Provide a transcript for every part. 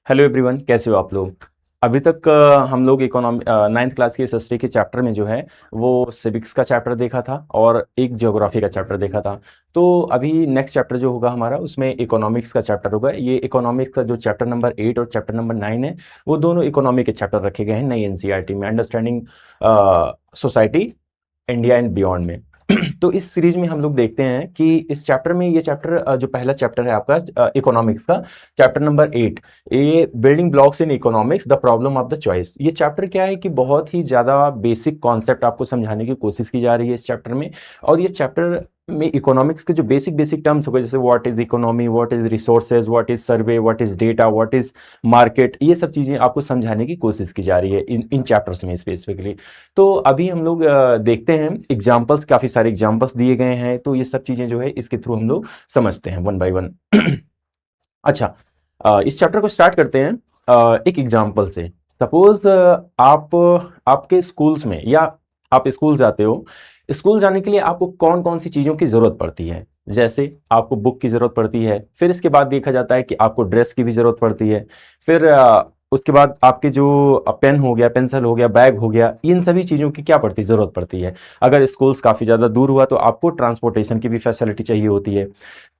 Hello everyone, कैसे हो आप लोग। अभी तक हम लोग इकोनॉमी नाइन्थ क्लास की हिस्ट्री के चैप्टर में जो है वो सिविक्स का चैप्टर देखा था और एक ज्योग्राफी का चैप्टर देखा था। तो अभी नेक्स्ट चैप्टर जो होगा हमारा उसमें इकोनॉमिक्स का चैप्टर होगा। ये इकोनॉमिक्स का जो चैप्टर नंबर 8 और चैप्टर नंबर 9 है वो दोनों इकोनॉमी के चैप्टर रखे गए हैं नई एनसीईआरटी में, understanding society India and beyond में। तो इस सीरीज में हम लोग देखते हैं कि इस चैप्टर में ये चैप्टर जो पहला चैप्टर है आपका इकोनॉमिक्स का चैप्टर नंबर 8, ये building blocks in economics the problem of the choice. ये चैप्टर क्या है कि बहुत ही ज़्यादा बेसिक कॉन्सेप्ट आपको समझाने की कोशिश की जा रही है इस चैप्टर में। और ये चैप्टर में इकोनॉमिक्स के जो बेसिक बेसिक टर्म्स हो गए, जैसे what is economy, what is resources, what is survey, what is data, what is market, ये सब चीज़ें आपको समझाने की कोशिश की जा रही है इन चैप्टर्स में स्पेसिफिकली। तो अभी हम लोग देखते हैं एग्जाम्पल्स, काफ़ी सारे एग्जाम्पल्स दिए गए हैं, तो ये सब चीज़ें जो है इसके थ्रू हम लोग समझते हैं वन बाय वन। अच्छा, इस चैप्टर को स्टार्ट करते हैं एक एग्जाम्पल से। सपोज आप आपके स्कूल्स में, या आप स्कूल जाते हो, स्कूल जाने के लिए आपको कौन कौन सी चीज़ों की ज़रूरत पड़ती है। जैसे आपको बुक की ज़रूरत पड़ती है, फिर इसके बाद देखा जाता है कि आपको ड्रेस की भी ज़रूरत पड़ती है, फिर उसके बाद आपके जो पेन हो गया, पेंसिल हो गया, बैग हो गया, इन सभी चीज़ों की क्या पड़ती ज़रूरत पड़ती है। अगर स्कूल्स काफ़ी ज़्यादा दूर हुआ तो आपको ट्रांसपोर्टेशन की भी फैसिलिटी चाहिए होती है।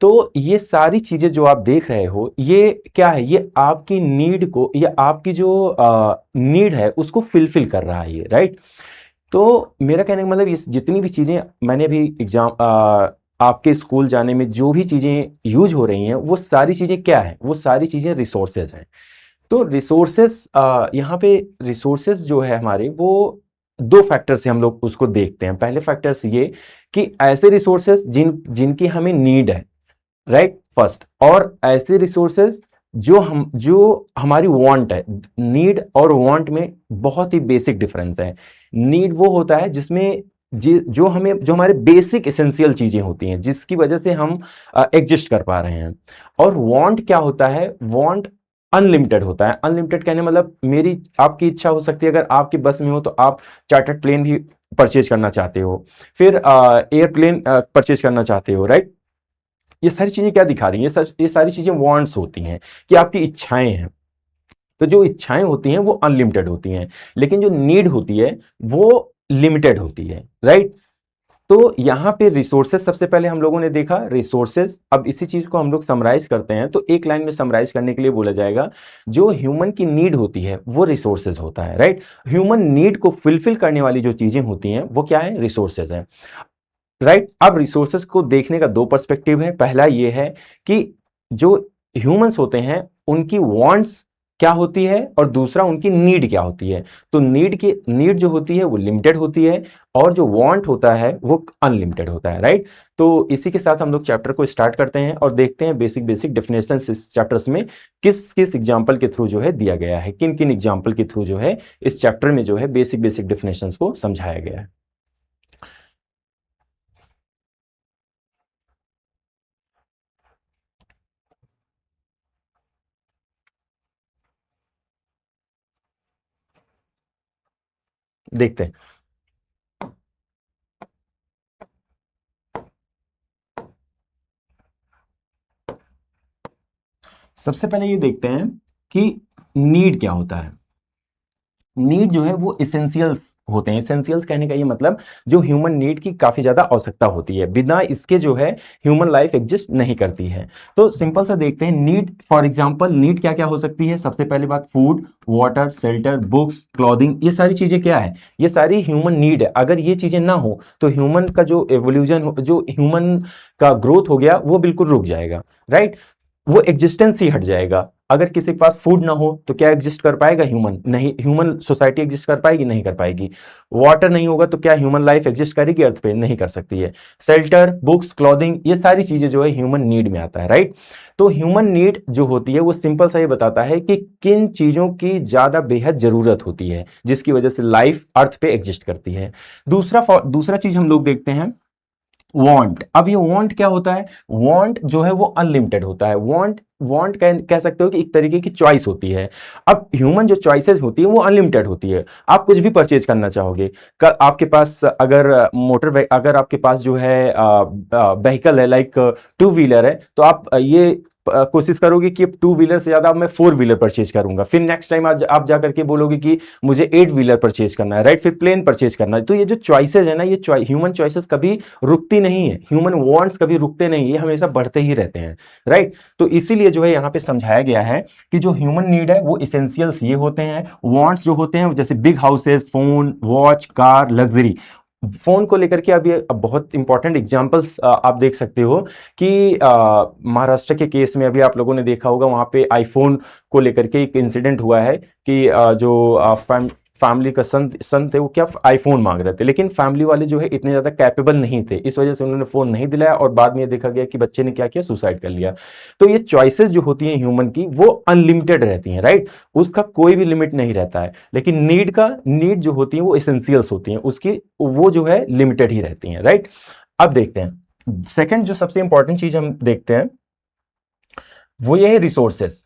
तो ये सारी चीज़ें जो आप देख रहे हो, ये क्या है, ये आपकी नीड को, या आपकी जो नीड है उसको फिलफिल कर रहा है ये, राइट। तो मेरा कहने का मतलब, ये जितनी भी चीज़ें मैंने अभी आपके स्कूल जाने में जो भी चीज़ें यूज हो रही हैं, वो सारी चीज़ें क्या है, वो सारी चीज़ें रिसोर्सेज हैं। तो रिसोर्सेज, यहाँ पे रिसोर्सेज जो है हमारे, वो दो फैक्टर से हम लोग उसको देखते हैं। पहले फैक्टर्स ये कि ऐसे रिसोर्सेज जिनकी हमें नीड है, राइट, फर्स्ट, और ऐसे रिसोर्सेज जो हमारी वांट है। नीड और वांट में बहुत ही बेसिक डिफरेंस है। नीड वो होता है जिसमें जो हमारे बेसिक एसेंशियल चीजें होती हैं, जिसकी वजह से हम एग्जिस्ट कर पा रहे हैं। और वांट क्या होता है, वांट अनलिमिटेड होता है। अनलिमिटेड कहने मतलब, मेरी आपकी इच्छा हो सकती है, अगर आपकी बस में हो तो आप चार्टर्ड प्लेन भी परचेज करना चाहते हो, फिर एयरप्लेन परचेज करना चाहते हो, राइट। ये सारी चीजें क्या दिखा रही हैं, ये सारी चीजें वांट्स होती हैं, कि आपकी इच्छाएं हैं। तो जो इच्छाएं होती हैं वो अनलिमिटेड होती हैं, लेकिन जो नीड होती है वो लिमिटेड होती है, राइट। तो यहाँ पे रिसोर्सेज सबसे पहले हम लोगों ने देखा, रिसोर्सेज। अब इसी चीज को हम लोग समराइज करते हैं, तो एक लाइन में समराइज करने के लिए बोला जाएगा, जो ह्यूमन की नीड होती है वो रिसोर्सेज होता है, राइट। ह्यूमन नीड को फुलफिल करने वाली जो चीजें होती हैं वो क्या है, रिसोर्सेज है, राइट। अब रिसोर्सेज को देखने का दो पर्सपेक्टिव है। पहला ये है कि जो ह्यूमंस होते हैं उनकी वांट्स क्या होती है, और दूसरा उनकी नीड क्या होती है। तो नीड जो होती है वो लिमिटेड होती है, और जो वांट होता है वो अनलिमिटेड होता है, राइट। तो इसी के साथ हम लोग चैप्टर को स्टार्ट करते हैं और देखते हैं बेसिक बेसिक डेफिनेशन इस चैप्टर्स में किस किस एग्जाम्पल के थ्रू जो है दिया गया है, किन किन एग्जाम्पल के थ्रू जो है इस चैप्टर में जो है बेसिक बेसिक डेफिनेशन को समझाया गया है। देखते हैं। सबसे पहले ये देखते हैं कि नीड क्या होता है। नीड जो है वो इसेंशियल्स होते हैं। इसेंशियल्स कहने का ये मतलब, जो ह्यूमन नीड की काफी ज्यादा आवश्यकता होती है, बिना इसके जो है ह्यूमन लाइफ एग्जिस्ट नहीं करती है। तो सिंपल सा देखते हैं नीड। फॉर एग्जांपल, नीड क्या क्या हो सकती है। सबसे पहले बात, food, water, shelter, books, clothing, ये सारी चीजें क्या है, ये सारी ह्यूमन नीड है। अगर ये चीजें ना हो तो ह्यूमन का जो एवोल्यूशन, जो ह्यूमन का ग्रोथ हो गया वो बिल्कुल रुक जाएगा, राइट। वो एग्जिस्टेंस ही हट जाएगा। अगर किसी के पास फूड ना हो तो क्या एग्जिस्ट कर पाएगा ह्यूमन, नहीं। ह्यूमन सोसाइटी एग्जिस्ट कर पाएगी, नहीं कर पाएगी। वाटर नहीं होगा तो क्या ह्यूमन लाइफ एग्जिस्ट करेगी अर्थ पे, नहीं कर सकती है। शेल्टर, बुक्स, क्लॉथिंग, ये सारी चीजें जो है ह्यूमन नीड में आता है, राइट। तो ह्यूमन नीड जो होती है वो सिंपल सा ये बताता है कि किन चीजों की ज्यादा बेहद जरूरत होती है, जिसकी वजह से लाइफ अर्थ पे एग्जिस्ट करती है। दूसरा चीज हम लोग देखते हैं, वांट। अब ये वांट क्या होता है, वांट जो है वो अनलिमिटेड होता है। वांट वांट कह सकते हो कि एक तरीके की चॉइस होती है। अब ह्यूमन जो चॉइसेस होती है वो अनलिमिटेड होती है। आप कुछ भी परचेज करना चाहोगे, आपके पास अगर अगर आपके पास जो है व्हीकल है, लाइक टू व्हीलर है, तो आप ये कोशिश करोगे कि अब 2 व्हीलर से ज़्यादा अब मैं 4 व्हीलर परचेज करूंगा, फिर नेक्स्ट टाइम आज आप जा करके बोलोगे कि मुझे 8 व्हीलर परचेज करना है, राइट, फिर प्लेन परचेज करना है। तो ये जो चॉइसेस है ना, ये ह्यूमन चॉइसेस कभी रुकती नहीं है, ह्यूमन वांट्स कभी रुकते नहीं, ये हमेशा बढ़ते ही रहते हैं, राइट। तो इसीलिए जो है यहाँ पे समझाया गया है कि जो ह्यूमन नीड है वो इसेंशियल्स ये होते हैं, वांट्स जो होते हैं जैसे big houses, phone, watch, car, luxury. Phone को लेकर के अब ये बहुत इंपॉर्टेंट एग्जांपल्स आप देख सकते हो कि महाराष्ट्र के केस में अभी आप लोगों ने देखा होगा, वहां पे आईफोन को लेकर के एक इंसिडेंट हुआ है कि फैमिली का सन थे, वो क्या आईफोन मांग रहे थे, लेकिन फैमिली वाले जो है इतने ज़्यादा कैपेबल नहीं थे, इस वजह से उन्होंने फ़ोन नहीं दिलाया और बाद में ये देखा गया कि बच्चे ने क्या किया, सुसाइड कर लिया। तो ये चॉइसेस जो होती हैं ह्यूमन की वो अनलिमिटेड रहती हैं, राइट, उसका कोई भी लिमिट नहीं रहता है, लेकिन नीड जो होती है वो एसेंशियल्स होती हैं, उसकी वो जो है लिमिटेड ही रहती हैं, राइट। अब देखते हैं सेकेंड जो सबसे इंपॉर्टेंट चीज हम देखते हैं वो ये है रिसोर्सेस।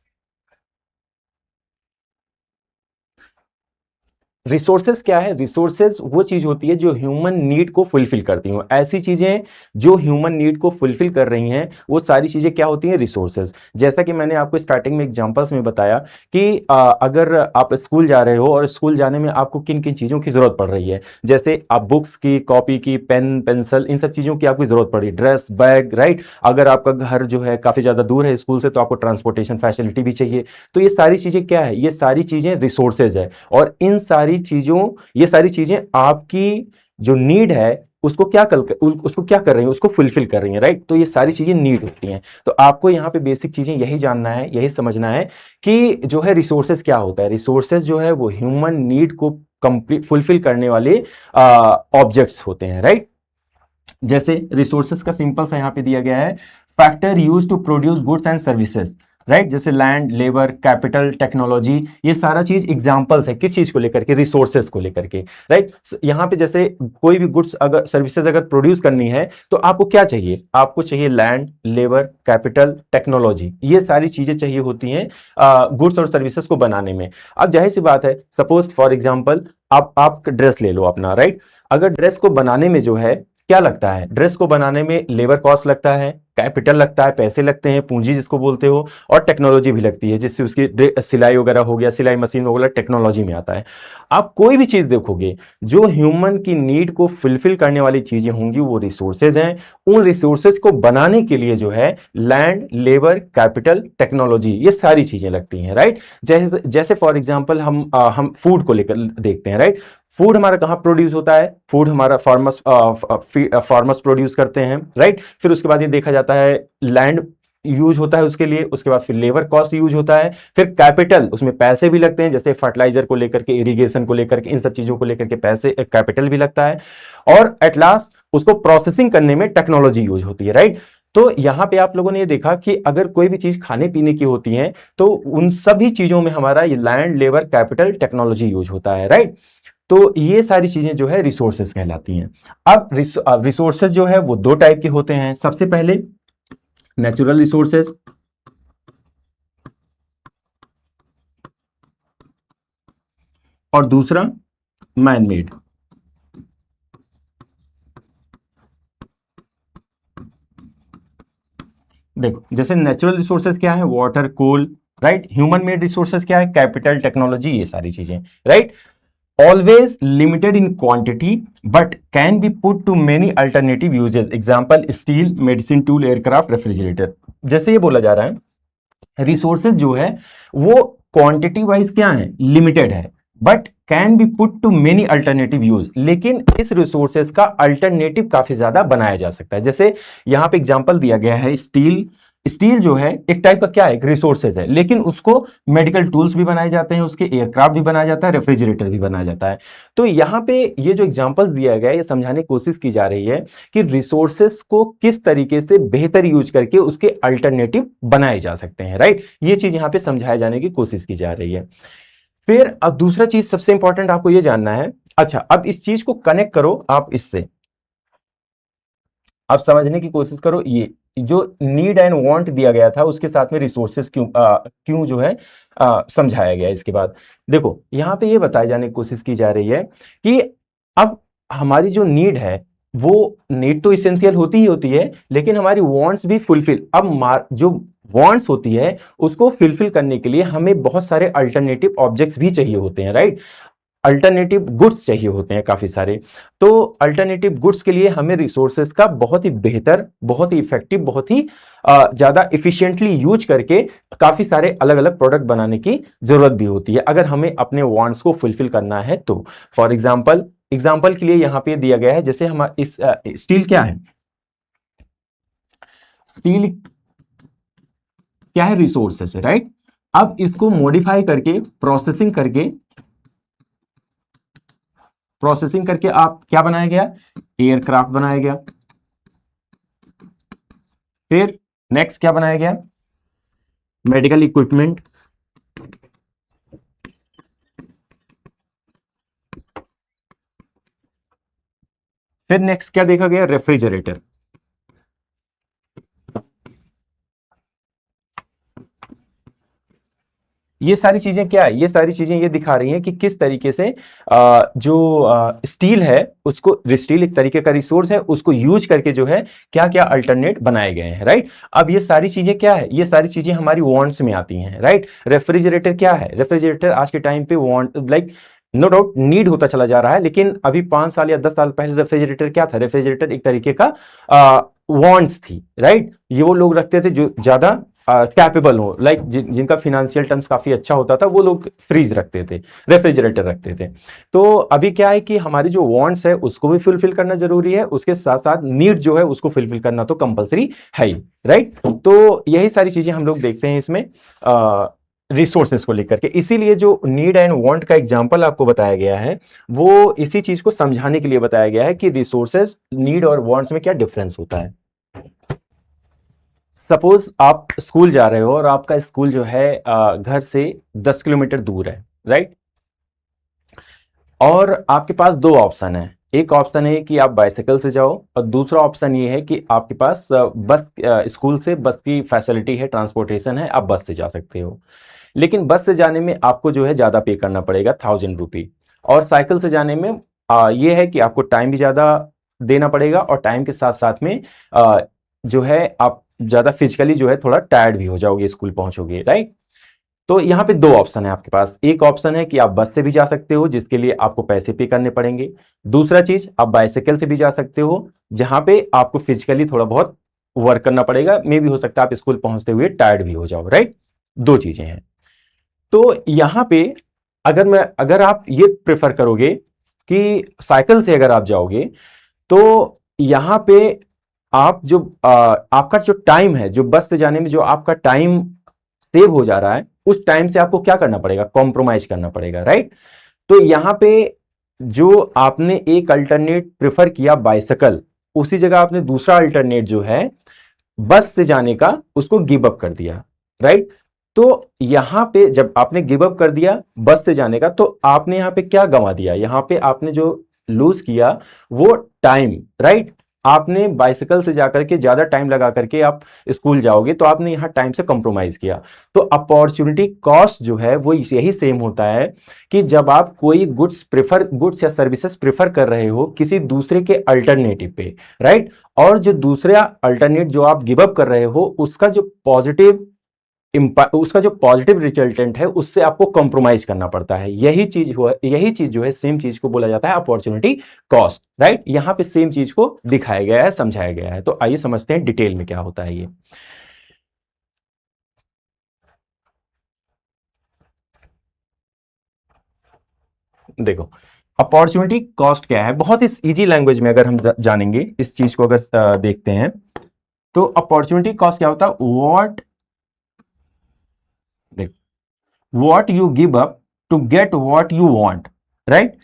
रिसोर्सेज क्या है? रिसोर्सेज वो चीज होती है जो ह्यूमन नीड को फुलफिल करती हैं, ऐसी चीजें जो ह्यूमन नीड को फुलफिल कर रही हैं वो सारी चीजें क्या होती हैं? रिसोर्सेज। जैसा कि मैंने आपको स्टार्टिंग में एग्जांपल्स में बताया कि अगर आप स्कूल जा रहे हो और स्कूल जाने में आपको किन किन चीजों की जरूरत पड़ रही है, जैसे आप बुक्स की, कॉपी की, पेन, पेंसिल, इन सब चीजों की आपको जरूरत पड़ी, ड्रेस, बैग, राइट। अगर आपका घर जो है काफी ज्यादा दूर है स्कूल से तो आपको ट्रांसपोर्टेशन फैसिलिटी भी चाहिए। तो ये सारी चीजें क्या है? ये सारी चीजें रिसोर्सेज है, और इन सारी चीजों, ये सारी चीजें आपकी जो नीड है उसको क्या कर रही है? उसको फुलफिल कर रही है, राइट। तो ये सारी चीजें नीड होती हैं। तो आपको यहाँ पे बेसिक चीजें यही जानना है, यही समझना है कि जो है रिसोर्सेज क्या होता है। रिसोर्सेज जो है वो ह्यूमन नीड को कंप्लीट फुलफिल करने वाले ऑब्जेक्ट्स होते हैं, राइट। जैसे रिसोर्सेज का सिंपल सा यहाँ पे दिया गया है, factor use to produce goods and services, right. जैसे लैंड, लेबर, कैपिटल, टेक्नोलॉजी, ये सारा चीज एग्जांपल्स है किस चीज को लेकर के? रिसोर्सेज को लेकर के, राइट। यहाँ पे जैसे कोई भी गुड्स अगर सर्विसेज अगर प्रोड्यूस करनी है तो आपको क्या चाहिए? आपको चाहिए लैंड, लेबर, कैपिटल, टेक्नोलॉजी, ये सारी चीजें चाहिए होती हैं गुड्स और सर्विसेज को बनाने में। अब जाहिर सी बात है, सपोज फॉर एग्जाम्पल आप ड्रेस ले लो अपना, राइट। अगर ड्रेस को बनाने में जो है क्या लगता है? ड्रेस को बनाने में लेबर कॉस्ट लगता है, कैपिटल लगता है, पैसे लगते हैं, पूंजी जिसको बोलते हो, और टेक्नोलॉजी भी लगती है, जिससे उसकी सिलाई वगैरह हो गया, सिलाई मशीन वगैरह टेक्नोलॉजी में आता है। आप कोई भी चीज देखोगे जो ह्यूमन की नीड को फुलफिल करने वाली चीजें होंगी वो रिसोर्सेज हैं। उन रिसोर्सेज को बनाने के लिए जो है लैंड, लेबर, कैपिटल, टेक्नोलॉजी, ये सारी चीजें लगती हैं, राइट। जैसे फॉर एग्जाम्पल हम फूड को लेकर देखते हैं, राइट। फूड हमारा कहाँ प्रोड्यूस होता है? फूड हमारा फार्मर्स प्रोड्यूस करते हैं, राइट। फिर उसके बाद ये देखा जाता है लैंड यूज होता है उसके लिए, उसके बाद फिर लेबर कॉस्ट यूज होता है, फिर कैपिटल, उसमें पैसे भी लगते हैं, जैसे फर्टिलाइजर को लेकर के, इरिगेशन को लेकर के, इन सब चीजों को लेकर के पैसे, कैपिटल भी लगता है, और एट लास्ट उसको प्रोसेसिंग करने में टेक्नोलॉजी यूज होती है, राइट। तो यहां पे आप लोगों ने ये देखा कि अगर कोई भी चीज खाने पीने की होती है तो उन सभी चीजों में हमारा ये land, labour, capital, technology use होता है, राइट। तो ये सारी चीजें जो है रिसोर्सेज कहलाती हैं। अब रिसोर्सेज जो है वो दो टाइप के होते हैं। सबसे पहले नेचुरल रिसोर्सेज, और दूसरा मैन मेड। देखो, जैसे नेचुरल रिसोर्सेज क्या है? वाटर, कोल, राइट। ह्यूमन मेड रिसोर्सेज क्या है? कैपिटल, टेक्नोलॉजी, ये सारी चीजें, right. Always limited in quantity but can be put to many alternative uses. Example, steel, medicine tool, aircraft, refrigerator. जैसे ये बोला जा रहा है रिसोर्सेज जो है वो क्वांटिटी वाइज क्या है? लिमिटेड है, but can be put to many alternative use, लेकिन इस रिसोर्सेज का अल्टरनेटिव काफी ज्यादा बनाया जा सकता है। जैसे यहां पे एग्जांपल दिया गया है स्टील। स्टील जो है एक टाइप का क्या है? एक रिसोर्सेज है, लेकिन उसको मेडिकल टूल्स भी बनाए जाते हैं, उसके एयरक्राफ्ट भी बनाया जाता है, रेफ्रिजरेटर भी बनाया जाता है। तो यहाँ पे ये जो एग्जांपल्स दिया गया है ये समझाने की कोशिश की जा रही है कि रिसोर्सेज को किस तरीके से बेहतर यूज करके उसके अल्टरनेटिव बनाए जा सकते हैं, राइट। ये चीज यहाँ पे समझाए जाने की कोशिश की जा रही है। फिर अब दूसरा चीज सबसे इंपॉर्टेंट आपको ये जानना है। अच्छा, अब इस चीज को कनेक्ट करो आप इससे, आप समझने की कोशिश करो। ये जो नीड एंड वांट दिया गया था उसके साथ में रिसोर्सेज क्यों जो है समझाया गया। इसके बाद देखो यहाँ पे ये बताए जाने की कोशिश की जा रही है कि अब हमारी जो नीड है वो नीड तो इसेंशियल होती ही होती है, लेकिन हमारी वांट्स भी फुलफिल, अब जो वांट्स होती है उसको फिलफिल करने के लिए हमें बहुत सारे अल्टरनेटिव ऑब्जेक्ट्स भी चाहिए होते हैं, राइट। अल्टरनेटिव गुड्स चाहिए होते हैं काफी सारे। तो अल्टरनेटिव गुड्स के लिए हमें रिसोर्सेज का बहुत ही बेहतर, बहुत ही इफेक्टिव, बहुत ही ज्यादा इफिशिएंटली यूज करके काफी सारे अलग अलग प्रोडक्ट बनाने की जरूरत भी होती है अगर हमें अपने वांट्स को फुलफिल करना है तो। फॉर एग्जाम्पल के लिए यहां पे दिया गया है, जैसे हम इस स्टील क्या है, स्टील क्या है, रिसोर्सेस है, राइट। अब इसको मॉडिफाई करके प्रोसेसिंग करके आप क्या बनाया गया, एयरक्राफ्ट बनाया गया। फिर नेक्स्ट क्या बनाया गया, मेडिकल इक्विपमेंट। फिर नेक्स्ट क्या देखा गया, रेफ्रिजरेटर। ये सारी चीजें क्या है, ये सारी चीजें ये दिखा रही हैं कि किस तरीके से जो स्टील है उसको, स्टील एक तरीके का रिसोर्स है, उसको यूज करके जो है क्या क्या अल्टरनेट बनाए गए हैं, राइट। अब ये सारी चीजें क्या है, ये सारी चीजें हमारी वांट्स में आती हैं, राइट। रेफ्रिजरेटर क्या है, रेफ्रिजरेटर आज के टाइम पे want, like no doubt need होता चला जा रहा है, लेकिन अभी 5 साल या 10 साल पहले रेफ्रिजरेटर क्या था, रेफ्रिजरेटर एक तरीके का वांट्स थी, राइट। ये वो लोग रखते थे जो ज्यादा कैपेबल हो, लाइक जिनका फिनेंशियल टर्म्स काफी अच्छा होता था, वो लोग फ्रीज रखते थे, रेफ्रिजरेटर रखते थे। तो अभी क्या है कि हमारी जो वांट्स है उसको भी फुलफिल करना जरूरी है, उसके साथ साथ नीड जो है उसको फुलफिल करना तो कंपलसरी है ही, राइट। तो यही सारी चीजें हम लोग देखते हैं इसमें रिसोर्सेस को लेकर के। इसीलिए जो नीड एंड वांट का एग्जांपल आपको बताया गया है वो इसी चीज को समझाने के लिए बताया गया है कि रिसोर्सेस, नीड और वांट्स में क्या डिफरेंस होता है। सपोज आप स्कूल जा रहे हो और आपका स्कूल जो है घर से 10 किलोमीटर दूर है, राइट। और आपके पास दो ऑप्शन है, एक ऑप्शन है कि आप बाइसाइकिल से जाओ और दूसरा ऑप्शन ये है कि आपके पास स्कूल से बस की फैसिलिटी है, ट्रांसपोर्टेशन है, आप बस से जा सकते हो। लेकिन बस से जाने में आपको जो है ज़्यादा पे करना पड़ेगा, 1000 रुपी। और साइकिल से जाने में ये है कि आपको टाइम भी ज़्यादा देना पड़ेगा और टाइम के साथ साथ में जो है आप ज़्यादा फिजिकली जो है थोड़ा टायर्ड भी हो जाओगे, स्कूल पहुंचोगे, राइट। तो यहाँ पे दो ऑप्शन है आपके पास, एक ऑप्शन है कि आप बस से भी जा सकते हो जिसके लिए आपको पैसे पे करने पड़ेंगे। दूसरा चीज, आप बाइसाइकिल से भी जा सकते हो जहां पे आपको फिजिकली थोड़ा बहुत वर्क करना पड़ेगा, मे भी हो सकता है आप स्कूल पहुंचते हुए टायर्ड भी हो जाओ, राइट। दो चीजें हैं। तो यहाँ पे अगर आप ये प्रेफर करोगे कि साइकिल से अगर आप जाओगे तो यहाँ पे आप जो आपका जो टाइम है, जो बस से जाने में जो आपका टाइम सेव हो जा रहा है, उस टाइम से आपको क्या करना पड़ेगा, कॉम्प्रोमाइज करना पड़ेगा, राइट। तो यहां पे जो आपने एक अल्टरनेट प्रेफर किया बाइसाइकिल, उसी जगह आपने दूसरा अल्टरनेट जो है बस से जाने का उसको गिव अप कर दिया, राइट। तो यहां पे जब आपने गिव अप कर दिया बस से जाने का, तो आपने यहां पे क्या गंवा दिया, यहां पे आपने जो लूज किया वो टाइम, राइट। आपने बाइसिकल से जाकर के ज्यादा टाइम लगा करके आप स्कूल जाओगे तो आपने यहां टाइम से कंप्रोमाइज किया। तो अपॉर्चुनिटी कॉस्ट जो है वो यही सेम होता है कि जब आप कोई गुड्स या सर्विसेज प्रेफर कर रहे हो किसी दूसरे के अल्टरनेटिव पे, राइट। और जो दूसरा अल्टरनेट जो आप गिव अप कर रहे हो उसका जो पॉजिटिव रिजल्टेंट है उससे आपको कॉम्प्रोमाइज करना पड़ता है। यही चीज जो है सेम चीज को बोला जाता है अपॉर्चुनिटी कॉस्ट, राइट। यहां पे सेम चीज को दिखाया गया है, समझाया गया है। तो आइए समझते हैं डिटेल में क्या होता है ये। देखो, अपॉर्चुनिटी कॉस्ट क्या है, बहुत इस इजी लैंग्वेज में अगर हम जानेंगे इस चीज को, अगर देखते हैं तो अपॉर्चुनिटी कॉस्ट क्या होता है, what you give up to get what you want, right.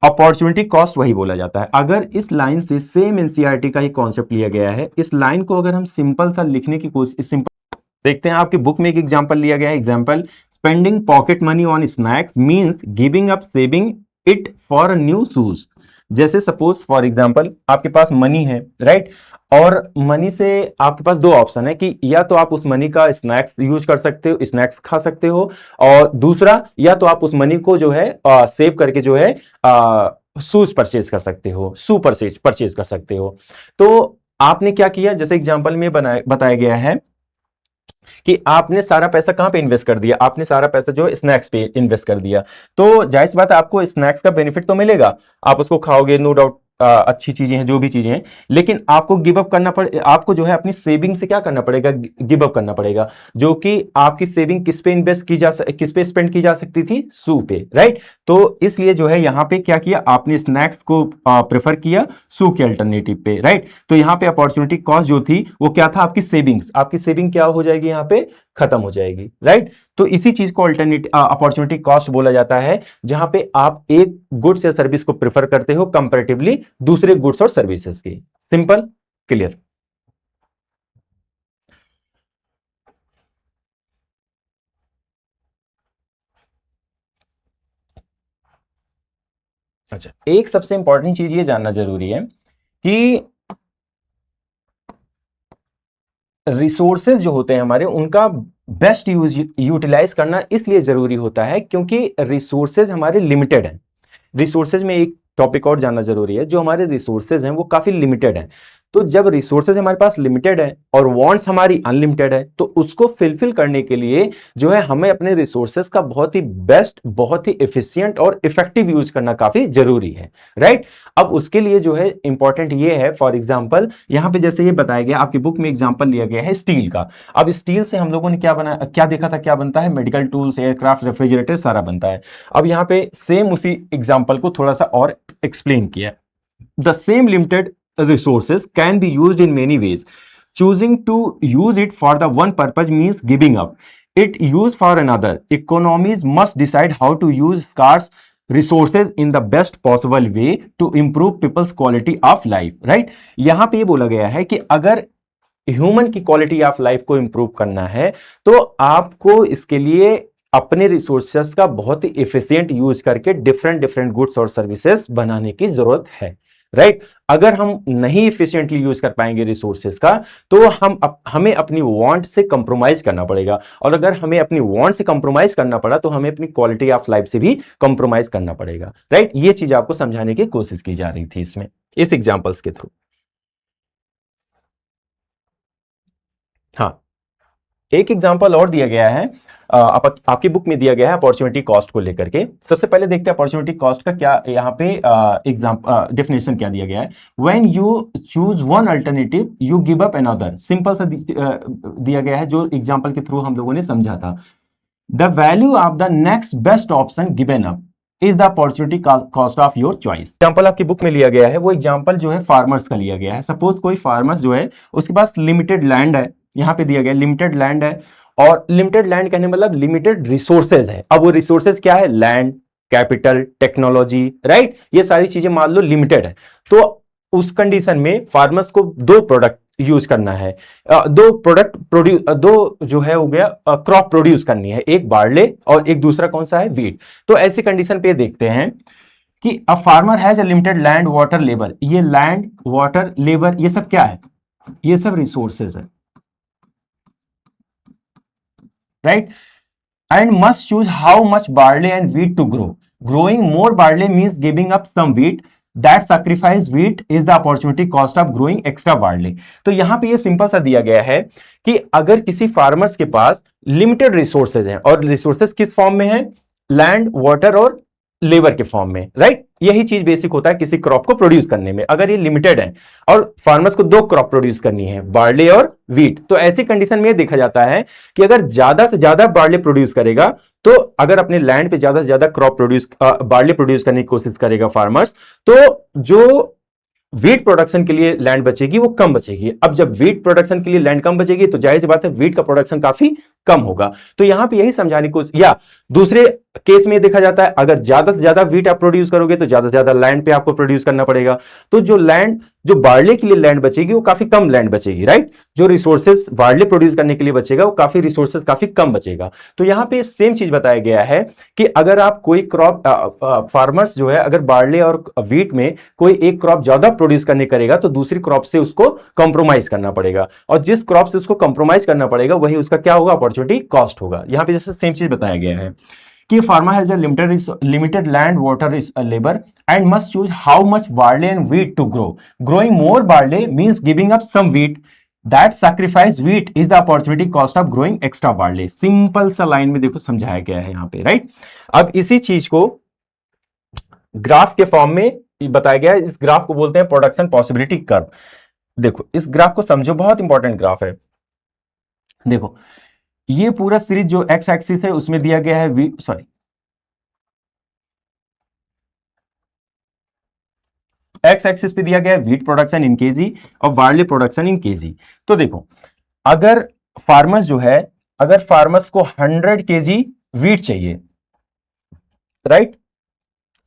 Opportunity cost वही बोला जाता है। अगर इस लाइन से सेम एनसीईआरटी का ही कॉन्सेप्ट लिया गया है, इस लाइन को अगर हम सिंपल सा लिखने की कोशिश, सिंपल देखते हैं, आपकी बुक में एक एग्जांपल लिया गया है। Example, spending pocket money on snacks means giving up saving it for new shoes. जैसे सपोज फॉर एग्जांपल आपके पास मनी है, राइट। और मनी से आपके पास दो ऑप्शन है कि या तो आप उस मनी का स्नैक्स यूज कर सकते हो, स्नैक्स खा सकते हो, और दूसरा या तो आप उस मनी को जो है सेव करके जो है शूज परचेज कर सकते हो, शू परचेज कर सकते हो। तो आपने क्या किया, जैसे एग्जांपल में बताया गया है कि आपने सारा पैसा कहां पे इन्वेस्ट कर दिया, आपने सारा पैसा जो है स्नैक्स पे इन्वेस्ट कर दिया, तो जाहिर सी बात है आपको स्नैक्स का बेनिफिट तो मिलेगा, आप उसको खाओगे, नो डाउट, अच्छी चीजें हैं, जो भी चीजें हैं, लेकिन आपको गिव अप करना पड़े, आपको जो है अपनी सेविंग से क्या करना पड़ेगा, गिव अप करना पड़ेगा, जो कि आपकी सेविंग किस पे इन्वेस्ट की जा किस पे स्पेंड की जा सकती थी, शू पे, राइट। तो इसलिए जो है यहां पे क्या किया, आपने स्नैक्स को प्रेफर किया शू के अल्टरनेटिव पे, राइट। तो यहां पे अपॉर्चुनिटी कॉस्ट जो थी वो क्या था, आपकी सेविंग्स, आपकी सेविंग क्या हो जाएगी, यहां पे खत्म हो जाएगी, राइट। तो इसी चीज को अल्टरनेट अपॉर्चुनिटी कॉस्ट बोला जाता है, जहां पे आप एक गुड्स या सर्विस को प्रेफर करते हो कंपैरेटिवली दूसरे गुड्स और सर्विसेज की। Simple, clear. अच्छा, एक सबसे इंपॉर्टेंट चीज ये जानना जरूरी है कि रिसोर्सेज जो होते हैं हमारे, उनका बेस्ट यूटिलाइज करना इसलिए जरूरी होता है क्योंकि रिसोर्सेज हमारे लिमिटेड हैं। रिसोर्सेज में एक टॉपिक और जानना जरूरी है, जो हमारे रिसोर्सेज हैं वो काफी लिमिटेड हैं। तो जब रिसोर्सेज हमारे पास लिमिटेड है और वांट्स हमारी अनलिमिटेड है, तो उसको फिलफिल करने के लिए जो है हमें अपने रिसोर्सेज का बहुत ही बेस्ट, बहुत ही एफिशिएंट और इफेक्टिव यूज करना काफी जरूरी है, राइट। अब उसके लिए जो है इंपॉर्टेंट ये है, फॉर एग्जांपल यहां पे जैसे ये बताया गया, आपकी बुक में एग्जांपल लिया गया है स्टील का। अब स्टील से हम लोगों ने क्या देखा था, क्या बनता है, मेडिकल टूल्स, एयरक्राफ्ट, रेफ्रिजरेटर, सारा बनता है। अब यहां पे सेम उसी एग्जांपल को थोड़ा सा और एक्सप्लेन किया। The same limited resources can be used in many ways. Choosing to use it for the one purpose means giving up it used for another. Economies must decide how to use scarce resources in the best possible way to improve people's quality of life, right? यहां पे ये बोला गया है कि अगर human की quality of life को इंप्रूव करना है, तो आपको इसके लिए अपने रिसोर्सेस का बहुत ही एफिशिएंट यूज करके डिफरेंट डिफरेंट गुड्स और सर्विसेज बनाने की जरूरत है, राइट। अगर हम नहीं इफिशिएंटली यूज कर पाएंगे रिसोर्सेज का, तो हमें अपनी वांट से कंप्रोमाइज करना पड़ेगा, और अगर हमें अपनी वांट से कंप्रोमाइज करना पड़ा तो हमें अपनी क्वालिटी ऑफ लाइफ से भी कंप्रोमाइज करना पड़ेगा, राइट। ये चीज आपको समझाने की कोशिश की जा रही थी इसमें, इस एग्जांपल्स के थ्रू। हाँ, एक एग्जांपल और दिया गया है, आपकी बुक में दिया गया है अपॉर्चुनिटी कॉस्ट को लेकर के। सबसे पहले देखते हैं अपॉर्चुनिटी कॉस्ट का क्या यहाँ पे डेफिनेशन क्या दिया गया है। When you choose one alternative you give up another. Simple सा दिया गया है, जो एग्जांपल के थ्रू हम लोगों ने समझा था। The value of the next best option given up is the opportunity cost of your choice. Example आपकी बुक में लिया गया है, वो एग्जांपल जो है फार्मर्स का लिया गया है। सपोज कोई फार्मर्स जो है उसके पास लिमिटेड लैंड है, यहाँ पे दिया गया लिमिटेड लैंड है, और लिमिटेड लैंड कहने मतलब लिमिटेड रिसोर्सेज है। अब वो रिसोर्सेज क्या है, लैंड, कैपिटल, टेक्नोलॉजी, राइट, ये सारी चीजें मान लो लिमिटेड है। तो उस कंडीशन में फार्मर्स को दो प्रोडक्ट यूज करना है, दो प्रोडक्ट प्रोड्यूस, दो जो है हो गया क्रॉप प्रोड्यूस करनी है, एक बार्ले और एक दूसरा कौन सा है, वीट। तो ऐसी कंडीशन पे देखते हैं कि a farmer has a limited land, water, labour. ये लैंड, वाटर, लेबर, ये सब क्या है, ये सब रिसोर्सेज है, right, and must choose how much barley and wheat to grow. Growing more barley means giving up some wheat. That sacrifice wheat is the opportunity cost of growing extra barley. तो यहां पे ये simple सा दिया गया है कि अगर किसी फार्मर्स के पास लिमिटेड रिसोर्सेज हैं, और रिसोर्सेज किस फॉर्म में है, लैंड, वाटर और लेबर के फॉर्म में, राइट। यही चीज बेसिक होता है किसी क्रॉप को प्रोड्यूस करने में। अगर ये लिमिटेड है और फार्मर्स को दो क्रॉप प्रोड्यूस करनी है, बार्ले और वीट, तो ऐसी कंडीशन में देखा जाता है कि अगर ज्यादा से ज्यादा बार्ले प्रोड्यूस करेगा, तो अगर अपने लैंड पे ज्यादा से ज्यादा क्रॉप प्रोड्यूस, बार्ले प्रोड्यूस करने की कोशिश करेगा फार्मर्स, तो जो वीट प्रोडक्शन के लिए लैंड बचेगी वो कम बचेगी। अब जब वीट प्रोडक्शन के लिए लैंड कम बचेगी, तो जाहिर सी बात है वीट का प्रोडक्शन काफी कम होगा। तो यहां पे यही समझाने को, या दूसरे केस में देखा जाता है अगर ज्यादा से ज्यादा वीट आप प्रोड्यूस करोगे तो ज्यादा से ज्यादा लैंड पे आपको प्रोड्यूस करना पड़ेगा। तो जो लैंड, जो बार्ले के लिए लैंड बचेगी वो काफी कम लैंड बचेगी, राइट। जो रिसोर्सेज बार्ले प्रोड्यूस करने के लिए बचेगा वो काफी रिसोर्सेज काफी कम बचेगा। तो यहां पे सेम चीज बताया गया है कि अगर आप कोई क्रॉप, फार्मर्स जो है अगर बार्ले और वीट में कोई एक क्रॉप ज्यादा प्रोड्यूस करने करेगा, तो दूसरी क्रॉप से उसको कंप्रोमाइज करना पड़ेगा, और जिस क्रॉप से उसको कंप्रोमाइज करना पड़ेगा वही उसका क्या होगा, अपॉर्चुनिटी कॉस्ट होगा। यहां पे जैसे सेम चीज बताया गया है कि farmer has a limited land, water, labor, and must choose how much barley and wheat to grow. Growing more barley means giving up some wheat. That sacrifice wheat is the opportunity cost of growing extra barley. Simple सा line में देखो समझाया गया है यहां पे, right. अब इसी चीज को ग्राफ के फॉर्म में बताया गया है। इस ग्राफ को बोलते हैं प्रोडक्शन पॉसिबिलिटी कर्व। देखो इस ग्राफ को समझो, बहुत इंपॉर्टेंट ग्राफ है। देखो ये पूरा सीरीज जो एक्स एक्सिस है उसमें दिया गया है एक्स एक्सिस पे दिया गया है व्हीट प्रोडक्शन इन केजी और बार्ली प्रोडक्शन इन केजी। तो देखो अगर फार्मर्स जो है, अगर फार्मर्स को 100 केजी व्हीट चाहिए, राइट,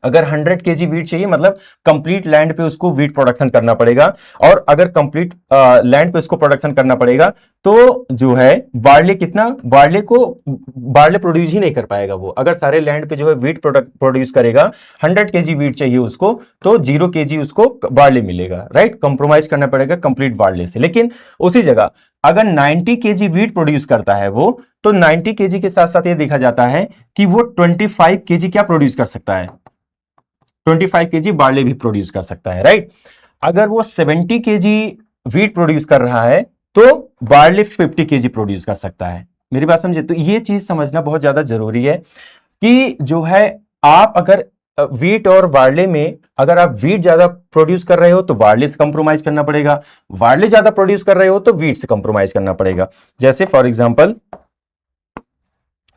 अगर 100 केजी व्हीट चाहिए मतलब कंप्लीट लैंड पे उसको व्हीट प्रोडक्शन करना पड़ेगा। और अगर कंप्लीट लैंड पे उसको प्रोडक्शन करना पड़ेगा तो जो है बार्ले कितना, बार्ले प्रोड्यूस ही नहीं कर पाएगा वो। अगर सारे लैंड पे जो है व्हीट प्रोड्यूस करेगा, 100 केजी व्हीट चाहिए उसको, तो 0 केजी उसको बार्ले मिलेगा, राइट। कंप्रोमाइज करना पड़ेगा कंप्लीट बार्ले से। लेकिन उसी जगह अगर 90 केजी व्हीट प्रोड्यूस करता है वो, तो 90 केजी के साथ साथ ये देखा जाता है कि वो 25 केजी क्या प्रोड्यूस कर सकता है, 25 केजी बार्ले भी प्रोड्यूस कर सकता है, राइट। अगर वो 70 केजी व्हीट प्रोड्यूस कर रहा है तो बार्ले 50 केजी प्रोड्यूस कर सकता है। मेरी बात समझे? तो ये चीज समझना बहुत ज्यादा जरूरी है कि जो है आप अगर व्हीट और बार्ले में अगर आप व्हीट ज्यादा प्रोड्यूस कर रहे हो तो बार्ले से कंप्रोमाइज करना पड़ेगा, बार्ले ज्यादा प्रोड्यूस कर रहे हो तो व्हीट से कंप्रोमाइज करना पड़ेगा। जैसे फॉर एग्जांपल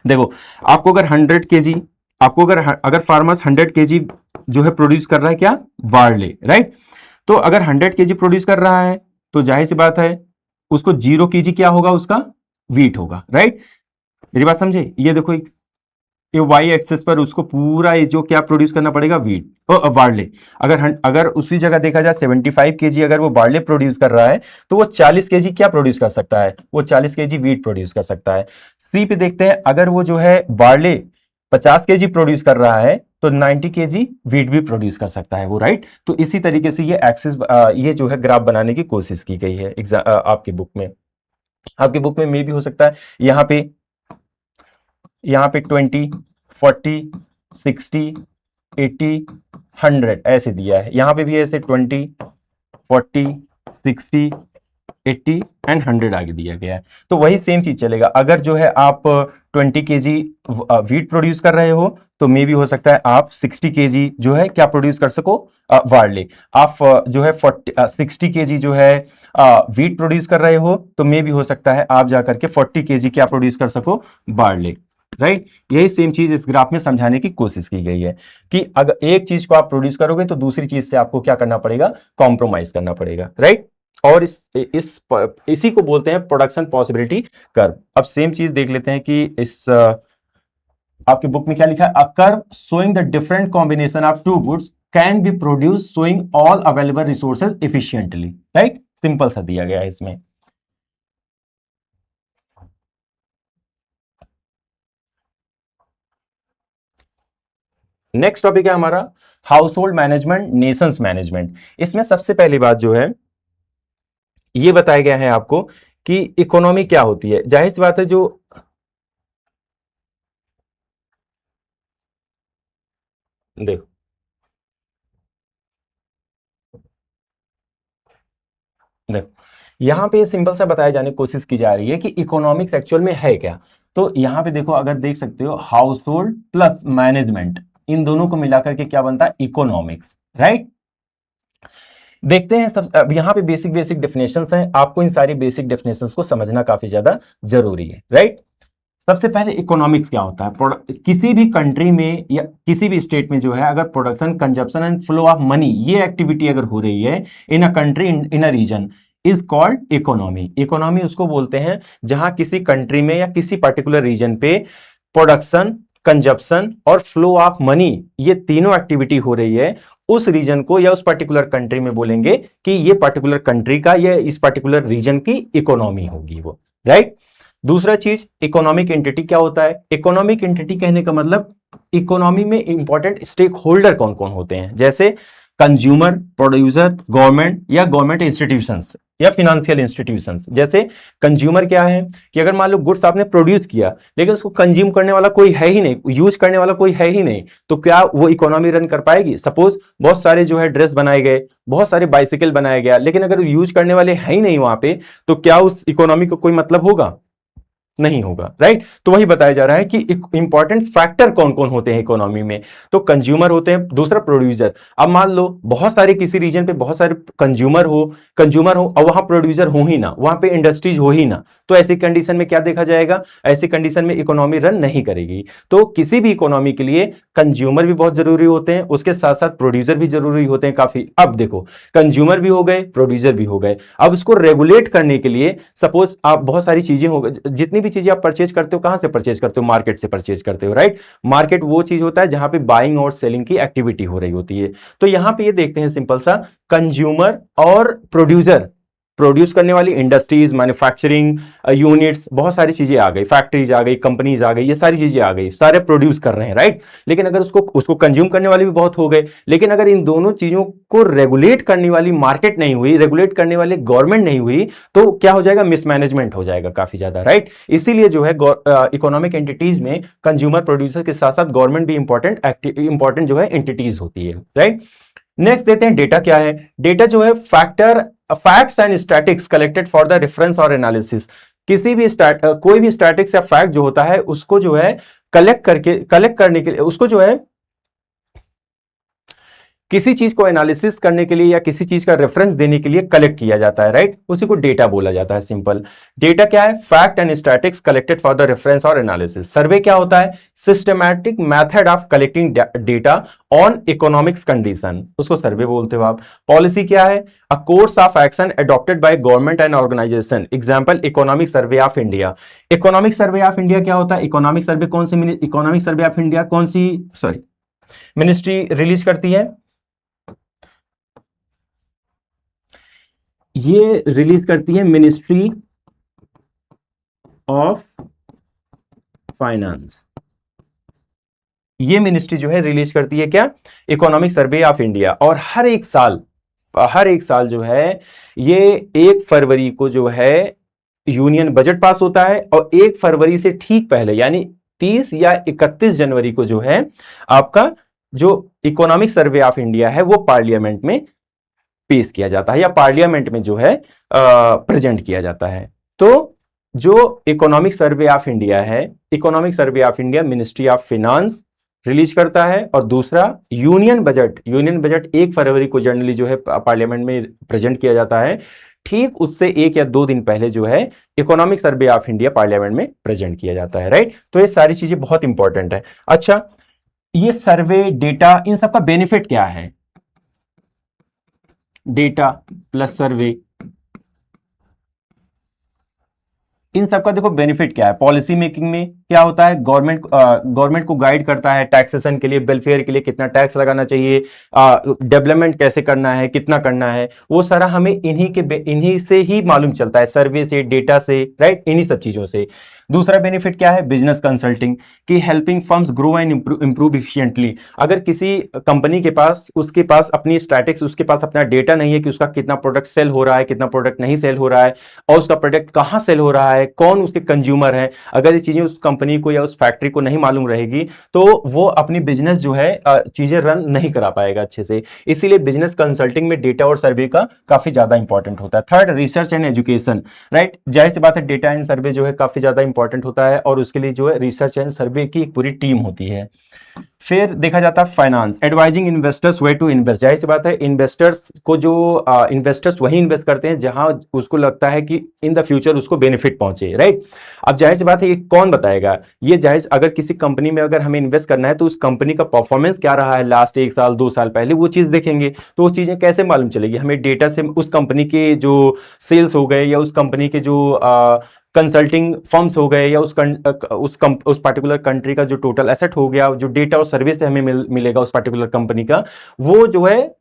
देखो आपको अगर 100 केजी, आपको अगर फार्मर्स 100 केजी जो है प्रोड्यूस कर रहा है क्या, बार्ले, राइट। तो अगर 100 केजी प्रोड्यूस कर रहा है तो जाहिर सी बात है उसको 0 केजी क्या होगा, उसका व्हीट होगा, राइट। मेरी बात समझे? ये देखो ये वाई एक्सेस पर उसको पूरा ये जो क्या प्रोड्यूस करना पड़ेगा, व्हीट बार्ले। अगर उसी जगह देखा जाए 75 केजी अगर वो बार्ले प्रोड्यूस कर रहा है तो वो 40 केजी क्या प्रोड्यूस कर सकता है, वो 40 केजी व्हीट प्रोड्यूस कर सकता है। सी पे देखते हैं, अगर वो जो है बार्ले 50 केजी प्रोड्यूस कर रहा है तो 90 केजी व्हीट भी प्रोड्यूस कर सकता है वो, राइट। तो इसी तरीके से ये एक्सिस ये जो है ग्राफ बनाने की कोशिश की गई है आपकी बुक में। आपकी बुक में भी हो सकता है यहाँ पे 20, 40, 60, 80, 100 ऐसे दिया है। यहाँ पे भी ऐसे 20, 40, 60, 80 एंड 100 आगे दिया गया है। तो वही सेम चीज चलेगा। अगर जो है आप 20 केजी व्हीट प्रोड्यूस कर रहे हो तो मे भी हो सकता है आप 60 केजी जो है क्या प्रोड्यूस कर सको, बार्ले। आप जो है 60 केजी जो है व्हीट प्रोड्यूस कर रहे हो तो मे भी हो सकता है आप जाकर के 40 केजी क्या प्रोड्यूस कर सको, बार्ले, राइट। यही सेम चीज इस ग्राफ में समझाने की कोशिश की गई है कि अगर एक चीज को आप प्रोड्यूस करोगे तो दूसरी चीज से आपको क्या करना पड़ेगा, कॉम्प्रोमाइज करना पड़ेगा, राइट। और इसी को बोलते हैं प्रोडक्शन पॉसिबिलिटी कर्व। अब सेम चीज देख लेते हैं कि इस आपकी बुक में क्या लिखा है, a curve showing the different combination of two goods can be produce showing all available resources efficiently, right. Simple सा दिया गया है इसमें। नेक्स्ट टॉपिक है हमारा household management, nations management. इसमें सबसे पहली बात जो है ये बताया गया है आपको कि इकोनॉमी क्या होती है। जाहिर सी बात है जो देखो देखो यहां पे सिंपल सा बताया जाने की कोशिश की जा रही है कि इकोनॉमिक्स एक्चुअल में है क्या। तो यहां पे देखो अगर देख सकते हो हाउस होल्ड प्लस मैनेजमेंट, इन दोनों को मिलाकर के क्या बनता है, इकोनॉमिक्स, राइट। देखते हैं सब। अब यहाँ पे बेसिक बेसिक डेफिनेशंस हैं, आपको इन सारी बेसिक डेफिनेशंस को समझना काफी ज्यादा जरूरी है, राइट। सबसे पहले इकोनॉमिक्स क्या होता है, किसी भी कंट्री में या किसी भी स्टेट में जो है अगर production, consumption and flow of money ये एक्टिविटी अगर हो रही है in a country, in a region, is called economy. Economy उसको बोलते हैं जहां किसी कंट्री में या किसी पर्टिकुलर रीजन पे प्रोडक्शन, कंजप्शन और फ्लो ऑफ मनी ये तीनों एक्टिविटी हो रही है, उस रीजन को या उस पर्टिकुलर कंट्री में बोलेंगे कि ये पर्टिकुलर कंट्री का या इस पर्टिकुलर रीजन की इकोनॉमी होगी वो, राइट। दूसरा चीज इकोनॉमिक एंटिटी क्या होता है। इकोनॉमिक एंटिटी कहने का मतलब इकोनॉमी में इंपॉर्टेंट स्टेक होल्डर कौन कौन होते हैं। जैसे कंज्यूमर, प्रोड्यूसर, गवर्नमेंट या गवर्नमेंट इंस्टीट्यूशंस या फिनेंशियल इंस्टीट्यूशंस। जैसे कंज्यूमर क्या है कि अगर मान लो गुड्स आपने प्रोड्यूस किया लेकिन उसको कंज्यूम करने वाला कोई है ही नहीं, यूज करने वाला कोई है ही नहीं, तो क्या वो इकोनॉमी रन कर पाएगी? सपोज बहुत सारे जो है ड्रेस बनाए गए, बहुत सारे बाइसिकल बनाया गया, लेकिन अगर यूज करने वाले है ही नहीं वहां पे, तो क्या उस इकोनॉमी को कोई मतलब होगा? नहीं होगा, राइट। तो वही बताया जा रहा है कि इंपॉर्टेंट फैक्टर कौन कौन होते हैं इकोनॉमी में। तो कंज्यूमर होते हैं, दूसरा प्रोड्यूसर। अब मान लो बहुत सारे किसी रीजन पे बहुत सारे कंज्यूमर हो और वहां प्रोड्यूसर हो ही ना, वहां पे इंडस्ट्रीज हो ही ना, तो ऐसी कंडीशन में क्या देखा जाएगा? ऐसी कंडीशन में इकोनॉमी रन नहीं करेगी। तो किसी भी इकोनॉमी के लिए कंज्यूमर भी बहुत जरूरी होते हैं, उसके साथ साथ प्रोड्यूसर भी जरूरी होते हैं काफी। अब देखो, कंज्यूमर भी हो गए, प्रोड्यूसर भी हो गए, अब इसको रेगुलेट करने के लिए सपोज आप बहुत सारी चीजें हो गई, जितनी भी चीजें आप परचेज करते हो, कहां से परचेज करते हो? मार्केट से परचेज करते हो, राइट। मार्केट वो चीज होता है जहां पे बाइंग और सेलिंग की एक्टिविटी हो रही होती है। तो यहां पे ये देखते हैं सिंपल सा, कंज्यूमर और प्रोड्यूसर, प्रोड्यूस करने वाली इंडस्ट्रीज, मैन्युफैक्चरिंग यूनिट्स, बहुत सारी चीजें आ गई, फैक्ट्रीज आ गई, कंपनीज आ गई, ये सारी चीजें आ गई, सारे प्रोड्यूस कर रहे हैं, राइट। लेकिन अगर उसको कंज्यूम करने वाले भी बहुत हो गए, लेकिन अगर इन दोनों चीजों को रेगुलेट करने वाली मार्केट नहीं हुई, रेगुलेट करने वाले गवर्नमेंट नहीं हुई, तो क्या हो जाएगा? मिसमैनेजमेंट हो जाएगा काफी ज्यादा, राइट। इसीलिए जो है इकोनॉमिक एंटिटीज में कंज्यूमर, प्रोड्यूसर के साथ साथ गवर्नमेंट भी इंपॉर्टेंट जो है एंटिटीज होती है, राइट। नेक्स्ट देते हैं डेटा क्या है। डेटा जो है facts and statics collected for the reference और एनालिसिस। किसी भी कोई भी स्टैटिक्स या फैक्ट जो होता है उसको जो है कलेक्ट करने के लिए, उसको जो है किसी चीज को एनालिसिस करने के लिए या किसी चीज का रेफरेंस देने के लिए कलेक्ट किया जाता है, राइट। उसी को डेटा बोला जाता है, सिंपल। डेटा क्या है? Fact and statics collected for the reference और एनालिसिस। सर्वे क्या होता है? Systematic method of collecting data on economics condition, उसको सर्वे बोलते हो आप। पॉलिसी क्या है? A course of action adopted by government and organisation. Example, economic survey of India. Economic survey of India क्या होता है? Economic survey economic survey of India कौन सी मिनिस्ट्री रिलीज करती है? ये रिलीज करती है मिनिस्ट्री ऑफ फाइनेंस। ये मिनिस्ट्री जो है रिलीज करती है क्या? Economic survey of India. और हर एक साल जो है ये 1 फरवरी को जो है यूनियन बजट पास होता है, और 1 फरवरी से ठीक पहले यानी 30 या 31 जनवरी को जो है आपका जो इकोनॉमिक सर्वे ऑफ इंडिया है वो पार्लियामेंट में पेश किया जाता है या पार्लियामेंट में जो है प्रेजेंट किया जाता है। तो जो इकोनॉमिक सर्वे ऑफ इंडिया है, economic survey of India ministry of finance release करता है, और दूसरा यूनियन बजट 1 फरवरी को जनरली जो है पार्लियामेंट में प्रेजेंट किया जाता है। ठीक उससे 1 या 2 दिन पहले जो है economic survey of India parliament में प्रेजेंट किया जाता है, राइट। तो ये सारी चीजें बहुत इंपॉर्टेंट है। अच्छा, ये सर्वे, डेटा, इन सबका बेनिफिट क्या है? डेटा प्लस सर्वे, इन सबका देखो बेनिफिट क्या है। पॉलिसी मेकिंग में क्या होता है? गवर्नमेंट को गाइड करता है टैक्सेशन के लिए, वेलफेयर के लिए कितना टैक्स लगाना चाहिए, डेवलपमेंट कैसे करना है, कितना करना है, वो सारा हमें इन्हीं से ही मालूम चलता है, सर्वे से, डेटा से, राइट, इन्हीं सब चीजों से। दूसरा बेनिफिट क्या है? बिजनेस कंसल्टिंग की helping firms grow and improve efficiently. अगर किसी कंपनी के पास, उसके पास अपनी स्टैटिक्स, उसके पास अपना डेटा नहीं है कि उसका कितना प्रोडक्ट सेल हो रहा है, कितना प्रोडक्ट नहीं सेल हो रहा है, और उसका प्रोडक्ट कहाँ सेल हो रहा है, कौन उसके कंज्यूमर है, अगर ये चीजें उस कंपनी को या उस फैक्ट्री को नहीं मालूम रहेगी तो वो अपनी बिजनेस जो है चीजें रन नहीं करा पाएगा अच्छे से। इसीलिए बिजनेस कंसल्टिंग में डेटा और सर्वे का काफी ज्यादा इंपॉर्टेंट होता है। Third, research and education, right. जाहिर सी बात है डेटा एंड सर्वे जो है काफी ज्यादा इंपॉर्टेंट होता है, और उसके लिए जो है रिसर्च एंड सर्वे की एक पूरी टीम होती है। फिर देखा जाता है finance, advising investors way to invest. जाहिर सी बात है इन्वेस्टर्स को जो इन्वेस्टर्स वही इन्वेस्ट करते हैं जहां उसको लगता है कि इन द फ्यूचर उसको बेनिफिट पहुंचे, राइट। अब जाहिर सी बात है ये कौन बताएगा? ये जाहिर, अगर किसी कंपनी में अगर हमें इन्वेस्ट करना है तो उस कंपनी का परफॉर्मेंस क्या रहा है लास्ट 1 साल 2 साल पहले, वो चीज देखेंगे। तो वो चीजें कैसे मालूम चलेगी? हमें डेटा से उस कंपनी के जो सेल्स हो गए या उस कंपनी के जो कंसल्टिंग फर्म्स हो गए या उस पार्टिकुलर कंट्री का जो टोटल एसेट हो गया, जो डेटा और सर्विस से हमें मिलेगा उस पार्टिकुलर कंपनी का, वो जो है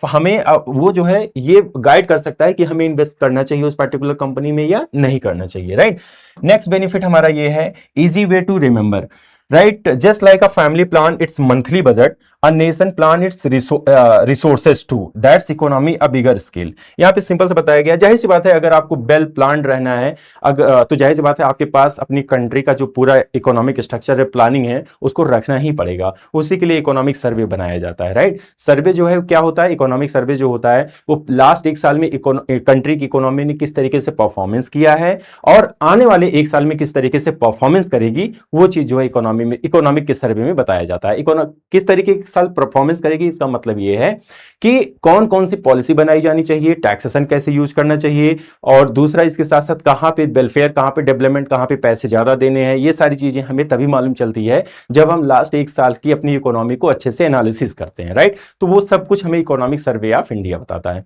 हमें वो जो है ये गाइड कर सकता है कि हमें इन्वेस्ट करना चाहिए उस पार्टिकुलर कंपनी में या नहीं करना चाहिए, राइट। नेक्स्ट बेनिफिट हमारा ये है, easy way to remember, right. Just like a family plan it's monthly budget, A nation plan its resources to that's economy a bigger scale। यहाँ पे सिंपल से बताया गया, जाहिर सी बात है अगर आपको वेल प्लान्ड रहना है तो जाहिर सी बात है आपके पास अपनी कंट्री का जो पूरा इकोनॉमिक स्ट्रक्चर है, प्लानिंग है, उसको रखना ही पड़ेगा। उसी के लिए इकोनॉमिक सर्वे बनाया जाता है, राइट। सर्वे जो है क्या होता है, इकोनॉमिक सर्वे जो होता है वो लास्ट एक साल में कंट्री की इकोनॉमी ने किस तरीके से परफॉर्मेंस किया है और आने वाले एक साल में किस तरीके से परफॉर्मेंस करेगी, वो चीज जो है इकोनॉमी में, इकोनॉमिक के सर्वे में बताया जाता है। किस तरीके के साल परफॉर्मेंस करेगी, इसका मतलब ये है कि कौन कौन सी पॉलिसी बनाई जानी चाहिए, टैक्सेशन कैसे यूज करना चाहिए, और दूसरा इसके साथ साथ कहां पे वेलफेयर, कहां पे डेवलपमेंट, कहां पे पैसे ज्यादा देने हैं। ये सारी चीजें हमें तभी मालूम चलती है जब हम लास्ट एक साल की अपनी इकोनॉमी को अच्छे से एनालिसिस करते हैं, राइट। तो वो सब कुछ हमें इकोनॉमिक सर्वे ऑफ इंडिया बताता है।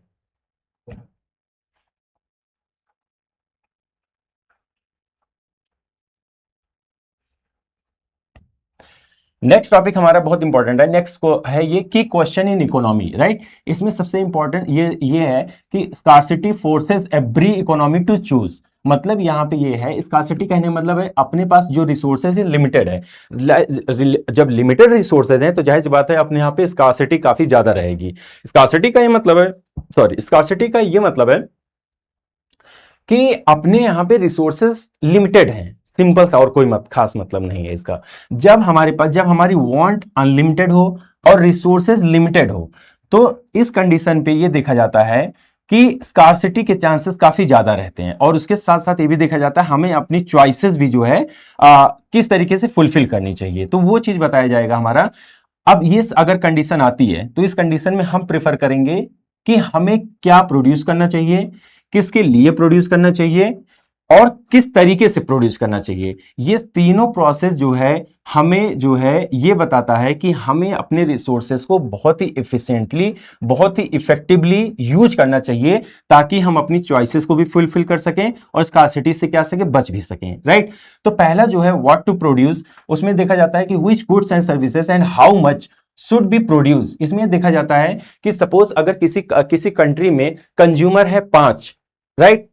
नेक्स्ट टॉपिक हमारा बहुत इंपॉर्टेंट है, नेक्स्ट को है ये की क्वेश्चन इन इकोनॉमी, राइट। इसमें सबसे इंपॉर्टेंट ये है कि scarcity forces every economy to choose. मतलब यहाँ पे ये है, स्कार्सिटी कहने मतलब है अपने पास जो रिसोर्सेज है लिमिटेड है। जब लिमिटेड रिसोर्सेज हैं तो जाहिर सी बात है अपने यहाँ पे स्कार्सिटी काफी ज्यादा रहेगी। स्कार्सिटी का ये मतलब है, सॉरी, स्कार्सिटी का ये मतलब है कि अपने यहाँ पे रिसोर्सेज लिमिटेड हैं, सिंपल सा, और कोई खास मतलब नहीं है इसका। जब हमारे पास, जब हमारी वांट अनलिमिटेड हो और रिसोर्सेज लिमिटेड हो, तो इस कंडीशन पे ये देखा जाता है कि स्कार्सिटी के चांसेस काफी ज्यादा रहते हैं। और उसके साथ साथ ये भी देखा जाता है हमें अपनी चॉइसेस भी जो है किस तरीके से फुलफिल करनी चाहिए, तो वो चीज बताया जाएगा हमारा। अब ये अगर कंडीशन आती है तो इस कंडीशन में हम प्रेफर करेंगे कि हमें क्या प्रोड्यूस करना चाहिए, किसके लिए प्रोड्यूस करना चाहिए और किस तरीके से प्रोड्यूस करना चाहिए। ये तीनों प्रोसेस जो है हमें जो है ये बताता है कि हमें अपने रिसोर्सेस को बहुत ही इफिशिएंटली, बहुत ही इफेक्टिवली यूज करना चाहिए ताकि हम अपनी चॉइसेस को भी फुलफिल कर सकें और स्कार्सिटी से क्या सके, बच भी सकें, राइट। तो पहला जो है व्हाट टू प्रोड्यूस, उसमें देखा जाता है कि which goods and services and how much should be produce. इसमें देखा जाता है कि सपोज अगर किसी कंट्री में कंज्यूमर है 5, राइट,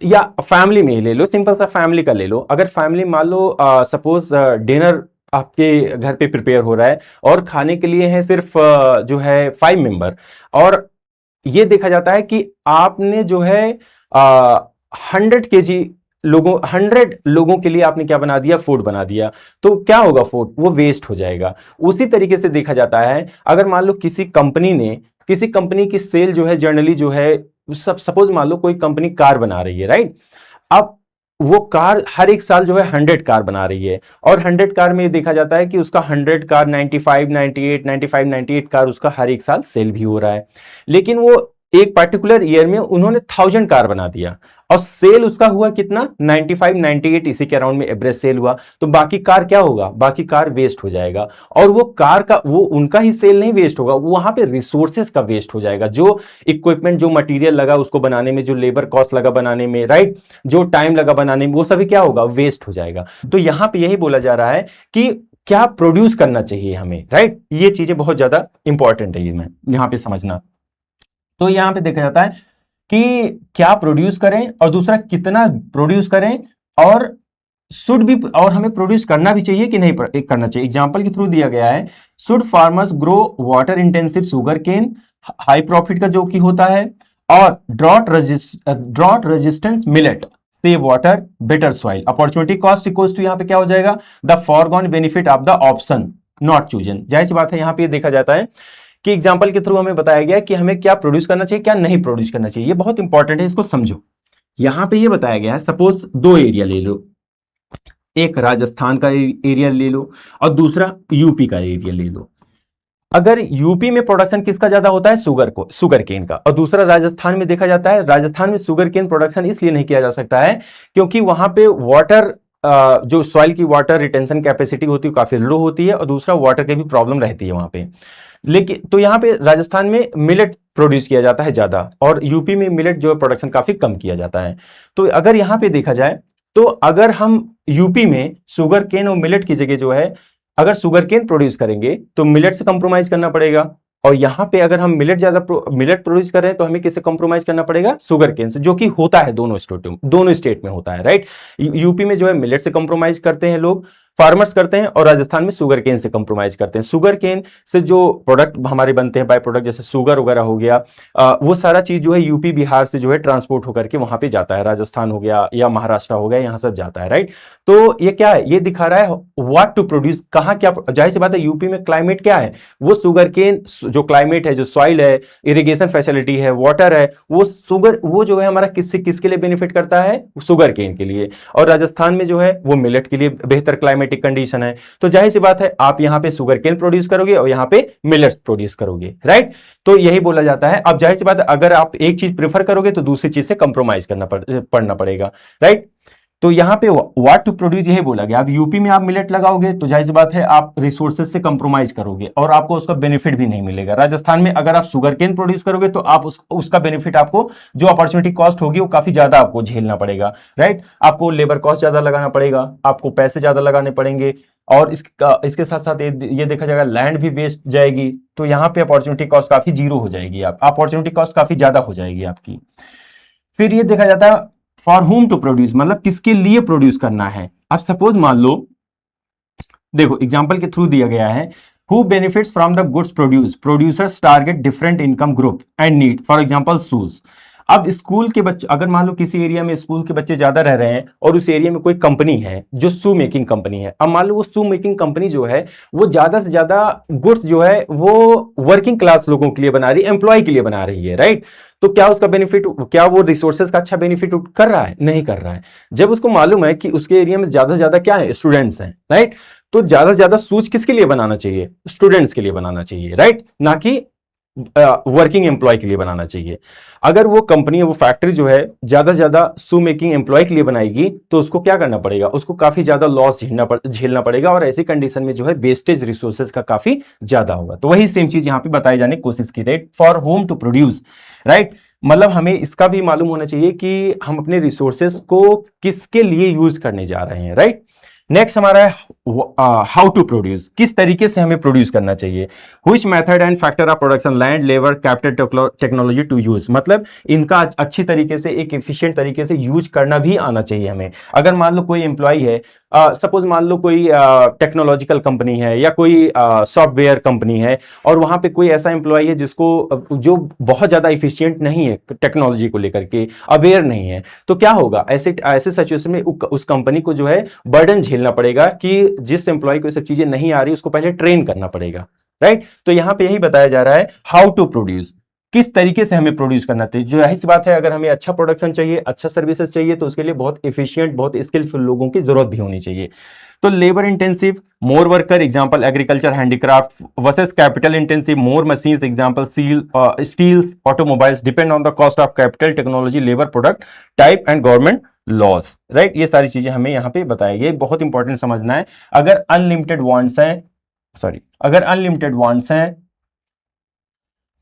या फैमिली में ही ले लो, सिंपल सा फैमिली का ले लो। अगर फैमिली मान लो सपोज डिनर आपके घर पे प्रिपेयर हो रहा है और खाने के लिए है सिर्फ जो है 5 मेंबर, और ये देखा जाता है कि आपने जो है 100 लोगों के लिए आपने क्या बना दिया, फूड बना दिया, तो क्या होगा, फूड वो वेस्ट हो जाएगा। उसी तरीके से देखा जाता है अगर मान लो किसी कंपनी की सेल जो है जनरली जो है, सपोज मान लो कोई कंपनी कार बना रही है, राइट। अब वो कार हर एक साल जो है 100 कार बना रही है और 100 कार में देखा जाता है कि उसका 100 कार 95 98 कार उसका हर एक साल सेल भी हो रहा है। लेकिन वो एक पर्टिकुलर ईयर में उन्होंने 1000 कार बना दिया और सेल उसका हुआ कितना, 95 98, इसी के अराउंड में एवरेज सेल हुआ। तो बाकी कार क्या होगा, बाकी कार वेस्ट हो जाएगा। और वो कार का, वो उनका ही सेल नहीं वेस्ट होगा, वहां पे रिसोर्सेज का वेस्ट हो जाएगा। जो इक्विपमेंट, जो मटेरियल लगा उसको बनाने में, जो लेबर कॉस्ट लगा बनाने में, राइट, जो टाइम लगा बनाने में, वो सभी क्या होगा, वेस्ट हो जाएगा। तो यहां पे यही बोला जा रहा है कि क्या प्रोड्यूस करना चाहिए हमें, राइट। ये चीजें बहुत ज्यादा इंपॉर्टेंट है यहां पे समझना। तो यहां पे देखा जाता है कि क्या प्रोड्यूस करें और दूसरा कितना प्रोड्यूस करें, और शुड भी, और हमें प्रोड्यूस करना भी चाहिए कि नहीं करना चाहिए। एग्जांपल के थ्रू दिया गया है, should farmers grow water intensive sugarcane, high profit का जो कि होता है, और drought resistance millet, save water, better soil, opportunity cost equals to, यहाँ पे क्या हो जाएगा, the forgone benefit of the option not chosen. जाहिर सी बात है यहाँ पे देखा जाता है कि एग्जाम्पल के थ्रू हमें बताया गया कि हमें क्या प्रोड्यूस करना चाहिए, क्या नहीं प्रोड्यूस करना चाहिए। ये बहुत इंपॉर्टेंट है, इसको समझो। यहां पे ये बताया गया है, सपोज 2 एरिया ले लो, एक राजस्थान का एरिया ले लो और दूसरा यूपी का एरिया ले लो। अगर यूपी में प्रोडक्शन किसका ज्यादा होता है, शुगर केन का, और दूसरा राजस्थान में देखा जाता है, राजस्थान में शुगर केन प्रोडक्शन इसलिए नहीं किया जा सकता है क्योंकि वहां पे वाटर, जो सॉइल की वाटर रिटेंशन कैपेसिटी होती है काफी लो होती है, और दूसरा वाटर की भी प्रॉब्लम रहती है वहां पे। लेकिन तो यहाँ पे राजस्थान में मिलेट प्रोड्यूस किया जाता है ज्यादा, और यूपी में मिलेट जो प्रोडक्शन काफी कम किया जाता है। तो अगर यहाँ पे देखा जाए तो अगर हम यूपी में शुगर केन और मिलेट की जगह जो है, अगर शुगर केन प्रोड्यूस करेंगे तो मिलेट से कंप्रोमाइज करना पड़ेगा, और यहाँ पे अगर हम मिलेट प्रोड्यूस कर रहे हैं तो हमें किससे कंप्रोमाइज करना पड़ेगा, शुगर केन से, जो कि होता है दोनों स्टेट में होता है, राइट। यूपी में जो है मिलेट से कंप्रोमाइज करते हैं लोग, फार्मर्स करते हैं, और राजस्थान में शुगर केन से कंप्रोमाइज करते हैं। शुगर केन से जो प्रोडक्ट हमारे बनते हैं, बाय प्रोडक्ट जैसे शुगर वगैरह हो गया, वो सारा चीज जो है यूपी बिहार से जो है ट्रांसपोर्ट होकर के वहां पे जाता है, राजस्थान हो गया या महाराष्ट्र हो गया, यहाँ सब जाता है, राइट। तो ये क्या है, ये दिखा रहा है व्हाट टू प्रोड्यूस, कहाँ क्या, जाहिर सी बात है यूपी में क्लाइमेट क्या है, वो शुगर केन जो क्लाइमेट है, जो सॉइल है, इरिगेशन फैसिलिटी है, वाटर है, वो शुगर, वो जो है हमारा किससे किसके लिए बेनिफिट करता है, शुगर केन के लिए। और राजस्थान में जो है वो मिलेट के लिए बेहतर क्लाइमेटिक कंडीशन है, तो जाहिर सी बात है आप यहाँ पे शुगर केन प्रोड्यूस करोगे और यहाँ पे मिलेट्स प्रोड्यूस करोगे, राइट। तो यही बोला जाता है। अब जाहिर सी बात है अगर आप एक चीज प्रेफर करोगे तो दूसरी चीज से कंप्रोमाइज पड़ना पड़ेगा, राइट। तो यहाँ पे व्हाट टू प्रोड्यूस यही बोला गया। अब यूपी में आप मिलेट लगाओगे तो जाहिर सी बात है आप रिसोर्सेज से कंप्रोमाइज करोगे और आपको उसका बेनिफिट भी नहीं मिलेगा। राजस्थान में अगर आप शुगर केन प्रोड्यूस करोगे तो आप उसका बेनिफिट, आपको जो अपॉर्चुनिटी कॉस्ट होगी वो काफी ज्यादा आपको झेलना पड़ेगा, राइट। आपको लेबर कॉस्ट ज्यादा लगाना पड़ेगा, आपको पैसे ज्यादा लगाने पड़ेंगे, और इसके साथ साथ ये देखा जाएगा लैंड भी वेस्ट जाएगी। तो यहाँ पे अपॉर्चुनिटी कॉस्ट काफी जीरो हो जाएगी, आप अपॉर्चुनिटी कॉस्ट काफी ज्यादा हो जाएगी आपकी। फिर ये देखा जाता है फॉर होम टू प्रोड्यूस, मतलब किसके लिए प्रोड्यूस करना है। अब सपोज मान लो, देखो एग्जांपल के थ्रू दिया गया है, who benefits from the goods produce, producers target different income group and need, for example shoes. अब स्कूल के बच्चे, अगर मान लो किसी एरिया में स्कूल के बच्चे ज्यादा रह रहे हैं और उस एरिया में कोई कंपनी है जो शू मेकिंग कंपनी है, अब मान लो वो शू मेकिंग कंपनी जो है वो ज्यादा से ज्यादा गुड्स जो है वो वर्किंग क्लास लोगों के लिए बना रही है, एम्प्लॉय के लिए बना रही है, राइट। तो क्या उसका बेनिफिट, क्या वो रिसोर्सेज का अच्छा बेनिफिट कर रहा है? नहीं कर रहा है। जब उसको मालूम है कि उसके एरिया में ज्यादा से ज्यादा क्या है, स्टूडेंट्स हैं, राइट। तो ज्यादा से ज्यादा शूज किसके लिए बनाना चाहिए? स्टूडेंट्स के लिए बनाना चाहिए, राइट, ना कि वर्किंग एम्प्लॉय के लिए बनाना चाहिए। अगर वो कंपनी, वो फैक्ट्री जो है ज्यादा से ज्यादा शू मेकिंग एम्प्लॉय के लिए बनाएगी तो उसको क्या करना पड़ेगा, उसको काफी ज्यादा लॉस झेलना पड़ेगा, और ऐसी कंडीशन में जो है वेस्टेज रिसोर्सेज का काफी ज्यादा होगा। तो वही सेम चीज यहां पे बताई जाने की कोशिश की, right, for whom to produce, right. मतलब हमें इसका भी मालूम होना चाहिए कि हम अपने रिसोर्सेज को किसके लिए यूज करने जा रहे हैं, राइट। नेक्स्ट हमारा है हाउ टू प्रोड्यूस, किस तरीके से हमें प्रोड्यूस करना चाहिए। Which method and factor of production, land, labour, capital, technology to use, मतलब इनका अच्छी तरीके से, एक एफिशिएंट तरीके से यूज करना भी आना चाहिए हमें। अगर मान लो कोई एम्प्लॉय है, सपोज मान लो कोई टेक्नोलॉजिकल कंपनी है या कोई सॉफ्टवेयर कंपनी है, और वहां पे कोई ऐसा एम्प्लॉय है जिसको जो बहुत ज्यादा इफिशियंट नहीं है, टेक्नोलॉजी को लेकर के अवेयर नहीं है, तो क्या होगा, ऐसे सिचुएशन में उस कंपनी को जो है बर्डन झेलना पड़ेगा कि जिस एम्प्लॉय को ये सब चीजें नहीं आ रही उसको पहले ट्रेन करना पड़ेगा, राइट। तो यहां पे यही बताया जा रहा है हाउ टू प्रोड्यूस, किस तरीके से हमें प्रोड्यूस करना चाहिए। जो यही सी बात है, अगर हमें अच्छा प्रोडक्शन चाहिए, अच्छा सर्विसेज चाहिए, तो उसके लिए बहुत एफिशिएंट, बहुत स्किलफुल लोगों की जरूरत भी होनी चाहिए। तो labour intensive, more worker, example agriculture, handicraft, versus capital intensive, more machines, example steel, automobiles, depend on the cost of capital, technology, labour, product type and government loss, right. ये सारी चीजें हमें यहाँ पे बताई गई, बहुत इंपॉर्टेंट समझना है। अगर अनलिमिटेड वांट्स हैं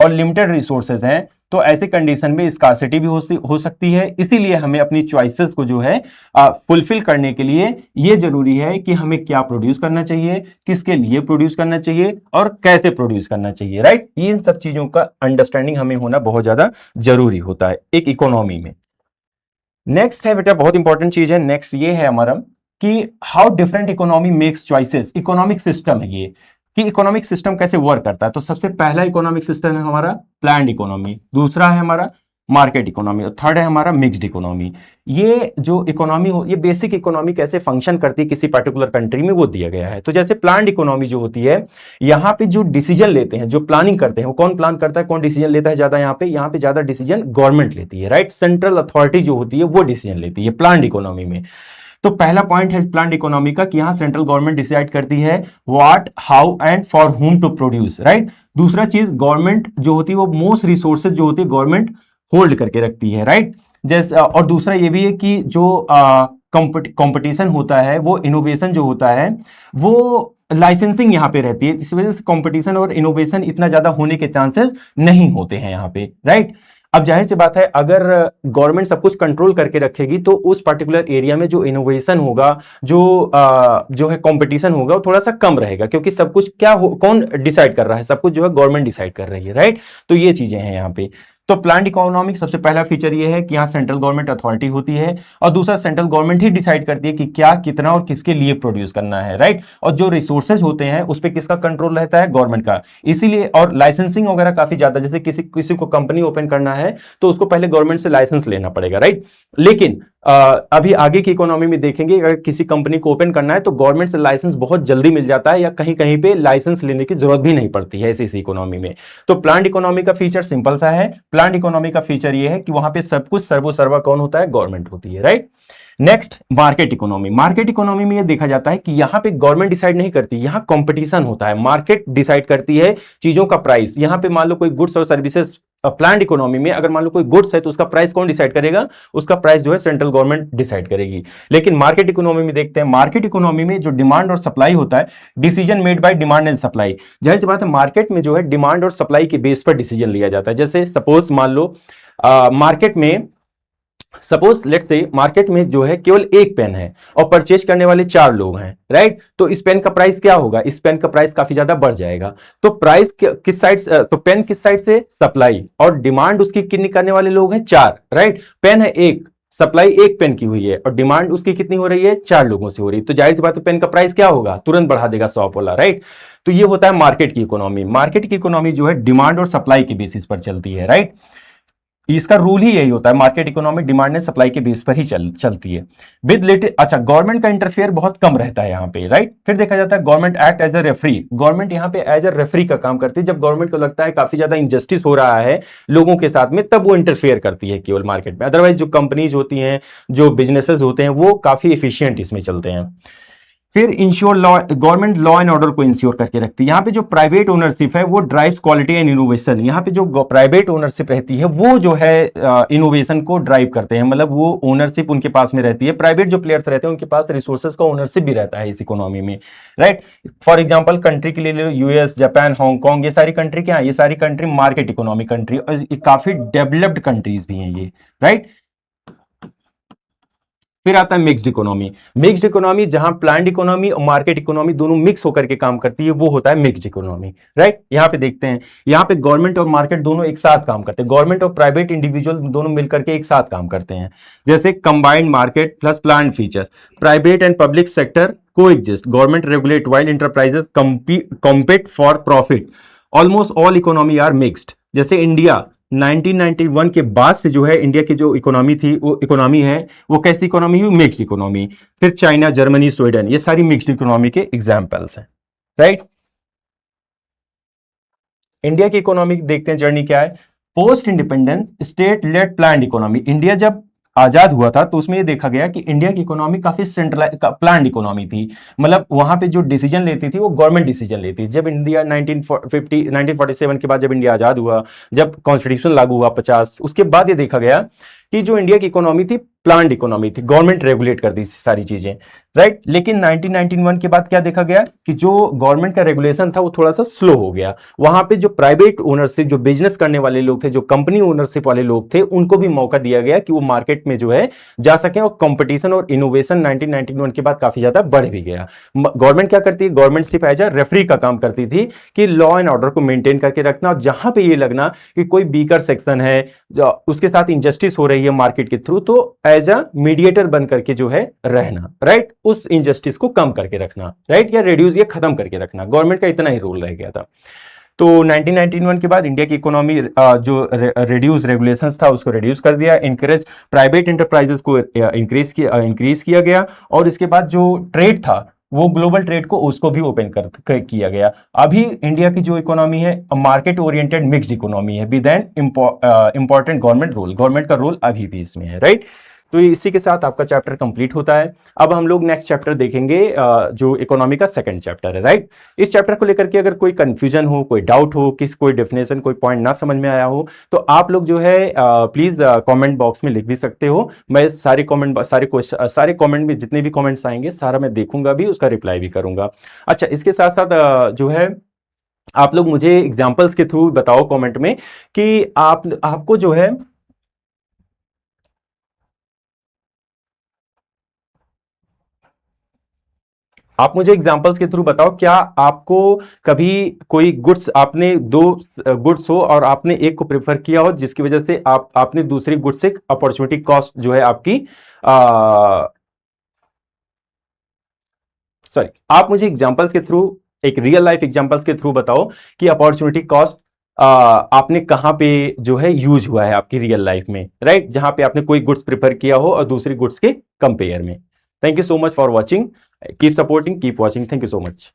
और लिमिटेड रिसोर्सेज हैं तो ऐसे कंडीशन में स्कार्सिटी भी हो सकती है। इसीलिए हमें अपनी चॉइसेस को जो है फुलफिल करने के लिए ये जरूरी है कि हमें क्या प्रोड्यूस करना चाहिए, किसके लिए प्रोड्यूस करना चाहिए और कैसे प्रोड्यूस करना चाहिए, राइट। इन सब चीजों का अंडरस्टैंडिंग हमें होना बहुत ज्यादा जरूरी होता है एक इकोनॉमी में। नेक्स्ट है बेटा, बहुत इंपॉर्टेंट चीज है, नेक्स्ट ये है हमारा कि how different economy makes choices. Economic system है ये, कि इकोनॉमिक सिस्टम कैसे वर्क करता है। तो सबसे पहला इकोनॉमिक सिस्टम है हमारा प्लान्ड इकोनॉमी, दूसरा है हमारा मार्केट इकोनॉमी, और थर्ड है हमारा मिक्स्ड इकोनॉमी। ये जो इकोनॉमी हो, ये बेसिक इकोनॉमी कैसे फंक्शन करती है किसी पर्टिकुलर कंट्री में, वो दिया गया है। तो जैसे प्लान्ड इकोनॉमी जो होती है, यहाँ पे जो डिसीजन लेते हैं, जो प्लानिंग करते हैं, वो कौन प्लान करता है, कौन डिसीजन लेता है ज्यादा, यहाँ पे ज्यादा डिसीजन गवर्नमेंट लेती है, राइट। सेंट्रल अथॉरिटी जो होती है वो डिसीजन लेती है प्लान्ड इकोनॉमी में। तो पहला पॉइंट है प्लान्ड इकोनॉमी का कि यहां सेंट्रल गवर्नमेंट डिसाइड करती है what, how and for whom to produce, right. दूसरा चीज, गवर्नमेंट जो होती है वो मोस्ट रिसोर्सेज जो होती है गवर्नमेंट होल्ड करके रखती है, राइट। जैसे और दूसरा ये भी है कि जो कंपटीशन होता है, वो इनोवेशन जो होता है वो लाइसेंसिंग यहाँ पे रहती है, इस वजह से कंपटीशन और इनोवेशन इतना ज्यादा होने के चांसेस नहीं होते हैं यहाँ पे, राइट। अब जाहिर सी बात है, अगर गवर्नमेंट सब कुछ कंट्रोल करके रखेगी तो उस पर्टिकुलर एरिया में जो इनोवेशन होगा, जो है कंपटीशन होगा, वो थोड़ा सा कम रहेगा, क्योंकि सब कुछ कौन डिसाइड कर रहा है, सब कुछ जो है गवर्नमेंट डिसाइड कर रही है, राइट। तो ये चीजें हैं यहाँ पे। तो प्लान्ड इकोनॉमिक सबसे पहला फीचर ये है कि यहाँ सेंट्रल गवर्नमेंट अथॉरिटी होती है, और दूसरा सेंट्रल गवर्नमेंट ही डिसाइड करती है कि क्या, कितना और किसके लिए प्रोड्यूस करना है, राइट। और जो रिसोर्सेज होते हैं उस पर किसका कंट्रोल रहता है, गवर्नमेंट का। इसीलिए और लाइसेंसिंग वगैरह काफी ज्यादा, जैसे किसी किसी को कंपनी ओपन करना है तो उसको पहले गवर्नमेंट से लाइसेंस लेना पड़ेगा, राइट। लेकिन अभी आगे की इकोनॉमी में देखेंगे, अगर किसी कंपनी को ओपन करना है तो गवर्नमेंट से लाइसेंस बहुत जल्दी मिल जाता है, या कहीं कहीं पे लाइसेंस लेने की जरूरत भी नहीं पड़ती है ऐसी इकोनॉमी में। तो प्लान्ड इकोनॉमी का फीचर सिंपल सा है। प्लान्ड इकोनॉमी का फीचर ये है कि वहां पे सब कुछ सर्वो सर्वा कौन होता है, गवर्नमेंट होती है, right. Next market economy. Market economy में यह देखा जाता है कि यहां पे गवर्नमेंट डिसाइड नहीं करती, यहां कंपटीशन होता है, मार्केट डिसाइड करती है चीजों का प्राइस। यहां पे मान लो कोई गुड्स और सर्विसेज, प्लान्ड इकोनॉमी में अगर मान लो कोई गुड्स है तो उसका प्राइस कौन डिसाइड करेगा, उसका प्राइस जो है सेंट्रल गवर्नमेंट डिसाइड करेगी। लेकिन मार्केट इकोनॉमी में देखते हैं, मार्केट इकोनॉमी में जो डिमांड और सप्लाई होता है, decision made by demand and supply. जाहिर सी बात है मार्केट में जो है डिमांड और सप्लाई के बेस पर डिसीजन लिया जाता है। जैसे सपोज मान लो मार्केट में, सपोज लेट से मार्केट में जो है केवल एक पेन है और परचेज करने वाले 4 लोग हैं, राइट। तो इस पेन का प्राइस क्या होगा, इस पेन का प्राइस काफी ज्यादा बढ़ जाएगा। तो प्राइस किस साइड से, तो पेन किस साइड से, सप्लाई, और डिमांड उसकी कितनी करने वाले लोग हैं, 4, राइट। पेन है एक, सप्लाई एक पेन की हुई है और डिमांड उसकी कितनी हो रही है, 4 लोगों से हो रही है। तो जाहिर सी बात है पेन का प्राइस क्या होगा, तुरंत बढ़ा देगा शॉप वाला, राइट। तो ये होता है मार्केट की इकोनॉमी। मार्केट की इकोनॉमी जो है डिमांड और सप्लाई के बेसिस पर चलती है, राइट। इसका रूल ही यही होता है, market economy demand and supply के बेस पर ही चलती है। विद लेटेस्ट, अच्छा, गवर्नमेंट का इंटरफेयर बहुत कम रहता है यहाँ पे, राइट। फिर देखा जाता है government act as a referee. Government यहाँ पे एज अ रेफरी का काम करती है। जब गवर्नमेंट को लगता है काफी ज्यादा इंजस्टिस हो रहा है लोगों के साथ में, तब वो इंटरफेयर करती है केवल मार्केट में। अदरवाइज जो कंपनीज होती हैं, जो बिजनेसेस होते हैं, वो काफी एफिशिएंट इसमें चलते हैं। फिर ensure law, government law and order को इंश्योर करके रखती है। यहाँ पे जो प्राइवेट ओनरशिप है वो ड्राइव्स क्वालिटी एंड इनोवेशन। यहाँ पे जो प्राइवेट ओनरशिप रहती है वो जो है इनोवेशन को ड्राइव करते हैं, मतलब वो ओनरशिप उनके पास में रहती है। प्राइवेट जो प्लेयर्स रहते हैं उनके पास रिसोर्सेज का ओनरशिप भी रहता है इस इकोनॉमी में, राइट। फॉर एग्जाम्पल कंट्री के लिए यूएस, जापान, हांगकांग, ये सारी कंट्री क्या है, ये सारी कंट्री मार्केट इकोनॉमिक कंट्री, और काफी डेवलप्ड कंट्रीज भी हैं ये, राइट। फिर आता है मिक्स्ड इकोनॉमी। मिक्स्ड इकोनॉमी जहां प्लान्ड इकोनॉमी और मार्केट इकोनॉमी दोनों मिक्स होकर के काम करती है, वो होता है मिक्स्ड इकोनॉमी, राइट। यहां पे देखते हैं, यहां पे गवर्नमेंट और मार्केट दोनों एक साथ काम करते हैं, गवर्नमेंट और प्राइवेट इंडिविजुअल दोनों मिलकर के एक साथ काम करते हैं। जैसे combined market plus planned feature, private and public sector coexist, government regulate while enterprises compete for profit. Almost all economy are mixed. जैसे इंडिया 1991 के बाद से जो है इंडिया की जो इकोनॉमी थी, वो इकोनॉमी है, वो कैसी इकोनॉमी हुई, मिक्स्ड इकोनॉमी। फिर चाइना, जर्मनी, स्वीडन, ये सारी मिक्स्ड इकोनॉमी के एग्जांपल्स हैं, राइट। इंडिया की इकोनॉमी देखते हैं जर्नी क्या है। Post independence state lead planned economy. India जब आजाद हुआ था तो उसमें ये देखा गया कि इंडिया की इकोनॉमी काफी सेंट्रलाइज प्लान्ड इकोनॉमी थी, मतलब वहां पे जो डिसीजन लेती थी वो गवर्नमेंट डिसीजन लेती थी। जब इंडिया 1947 के बाद जब इंडिया आजाद हुआ, जब कॉन्स्टिट्यूशन लागू हुआ 50, उसके बाद ये देखा गया कि जो इंडिया की इकोनॉमी थी प्लान्ड इकोनॉमी थी, गवर्नमेंट रेगुलेट कर दी सारी चीजें, राइट। लेकिन 1991 के बाद क्या देखा गया कि जो गवर्नमेंट का रेगुलेशन था वो थोड़ा सा स्लो हो गया। वहां पे जो प्राइवेट ओनरशिप, जो बिजनेस करने वाले लोग थे, जो कंपनी ओनरशिप वाले लोग थे, उनको भी मौका दिया गया कि वो मार्केट में जो है जा सके, और कंपटीशन और इनोवेशन 1991 के बाद काफी ज्यादा बढ़ भी गया। गवर्नमेंट क्या करती है, गवर्नमेंट सिर्फ एज अ रेफरी का काम करती थी कि लॉ एंड ऑर्डर को मेंटेन करके रखना, और जहां पे ये लगना कि कोई वीकर सेक्शन है, उसके साथ इंजस्टिस हो रही है मार्केट के थ्रू, तो एज अ मीडिएटर बन करके जो है रहना, राइट। उस इनजस्टिस को कम करके रखना, राइट, या रिड्यूस या खत्म करके रखना, गवर्नमेंट का इतना ही रोल रह गया था। तो 1991 के बाद इंडिया की इकोनॉमी जो रिड्यूस रेगुलेशंस था उसको रिड्यूस कर दिया, इंकरेज प्राइवेट एंटरप्राइजेस को इंक्रीज किया गया, और इसके बाद जो ट्रेड था वो ग्लोबल ट्रेड को उसको भी ओपन किया गया। अभी इंडिया की जो इकोनॉमी है मार्केट ओरिएंटेड मिक्स्ड इकोनॉमी है, with an important government role. गवर्नमेंट का रोल अभी भी इसमें है, राइट। तो इसी के साथ आपका चैप्टर कंप्लीट होता है। अब हम लोग नेक्स्ट चैप्टर देखेंगे जो इकोनॉमी का सेकंड चैप्टर है, राइट। इस चैप्टर को लेकर के अगर कोई कंफ्यूजन हो, कोई डाउट हो, कोई डेफिनेशन, कोई पॉइंट ना समझ में आया हो, तो आप लोग जो है प्लीज कमेंट बॉक्स में लिख भी सकते हो। मैं सारे कमेंट में जितने भी कमेंट्स आएंगे सारा मैं देखूंगा भी, उसका रिप्लाई भी करूंगा। अच्छा, इसके साथ साथ जो है आप लोग मुझे एग्जाम्पल्स के थ्रू बताओ कमेंट में कि आपको जो है आप मुझे एग्जांपल्स के थ्रू बताओ, क्या आपको कभी कोई गुड्स, आपने दो गुड्स हो और आपने एक को प्रेफर किया हो जिसकी वजह से आपने दूसरी गुड्स से अपॉर्चुनिटी कॉस्ट जो है आपकी, सॉरी, आप मुझे एग्जांपल्स के थ्रू, एक रियल लाइफ एग्जांपल्स के थ्रू बताओ कि अपॉर्चुनिटी कॉस्ट आपने कहां पे जो है यूज हुआ है आपकी रियल लाइफ में, राइट, जहां पे आपने कोई गुड्स प्रिफर किया हो और दूसरी गुड्स के कंपेयर में। Thank you so much for watching, keep supporting, keep watching, thank you so much.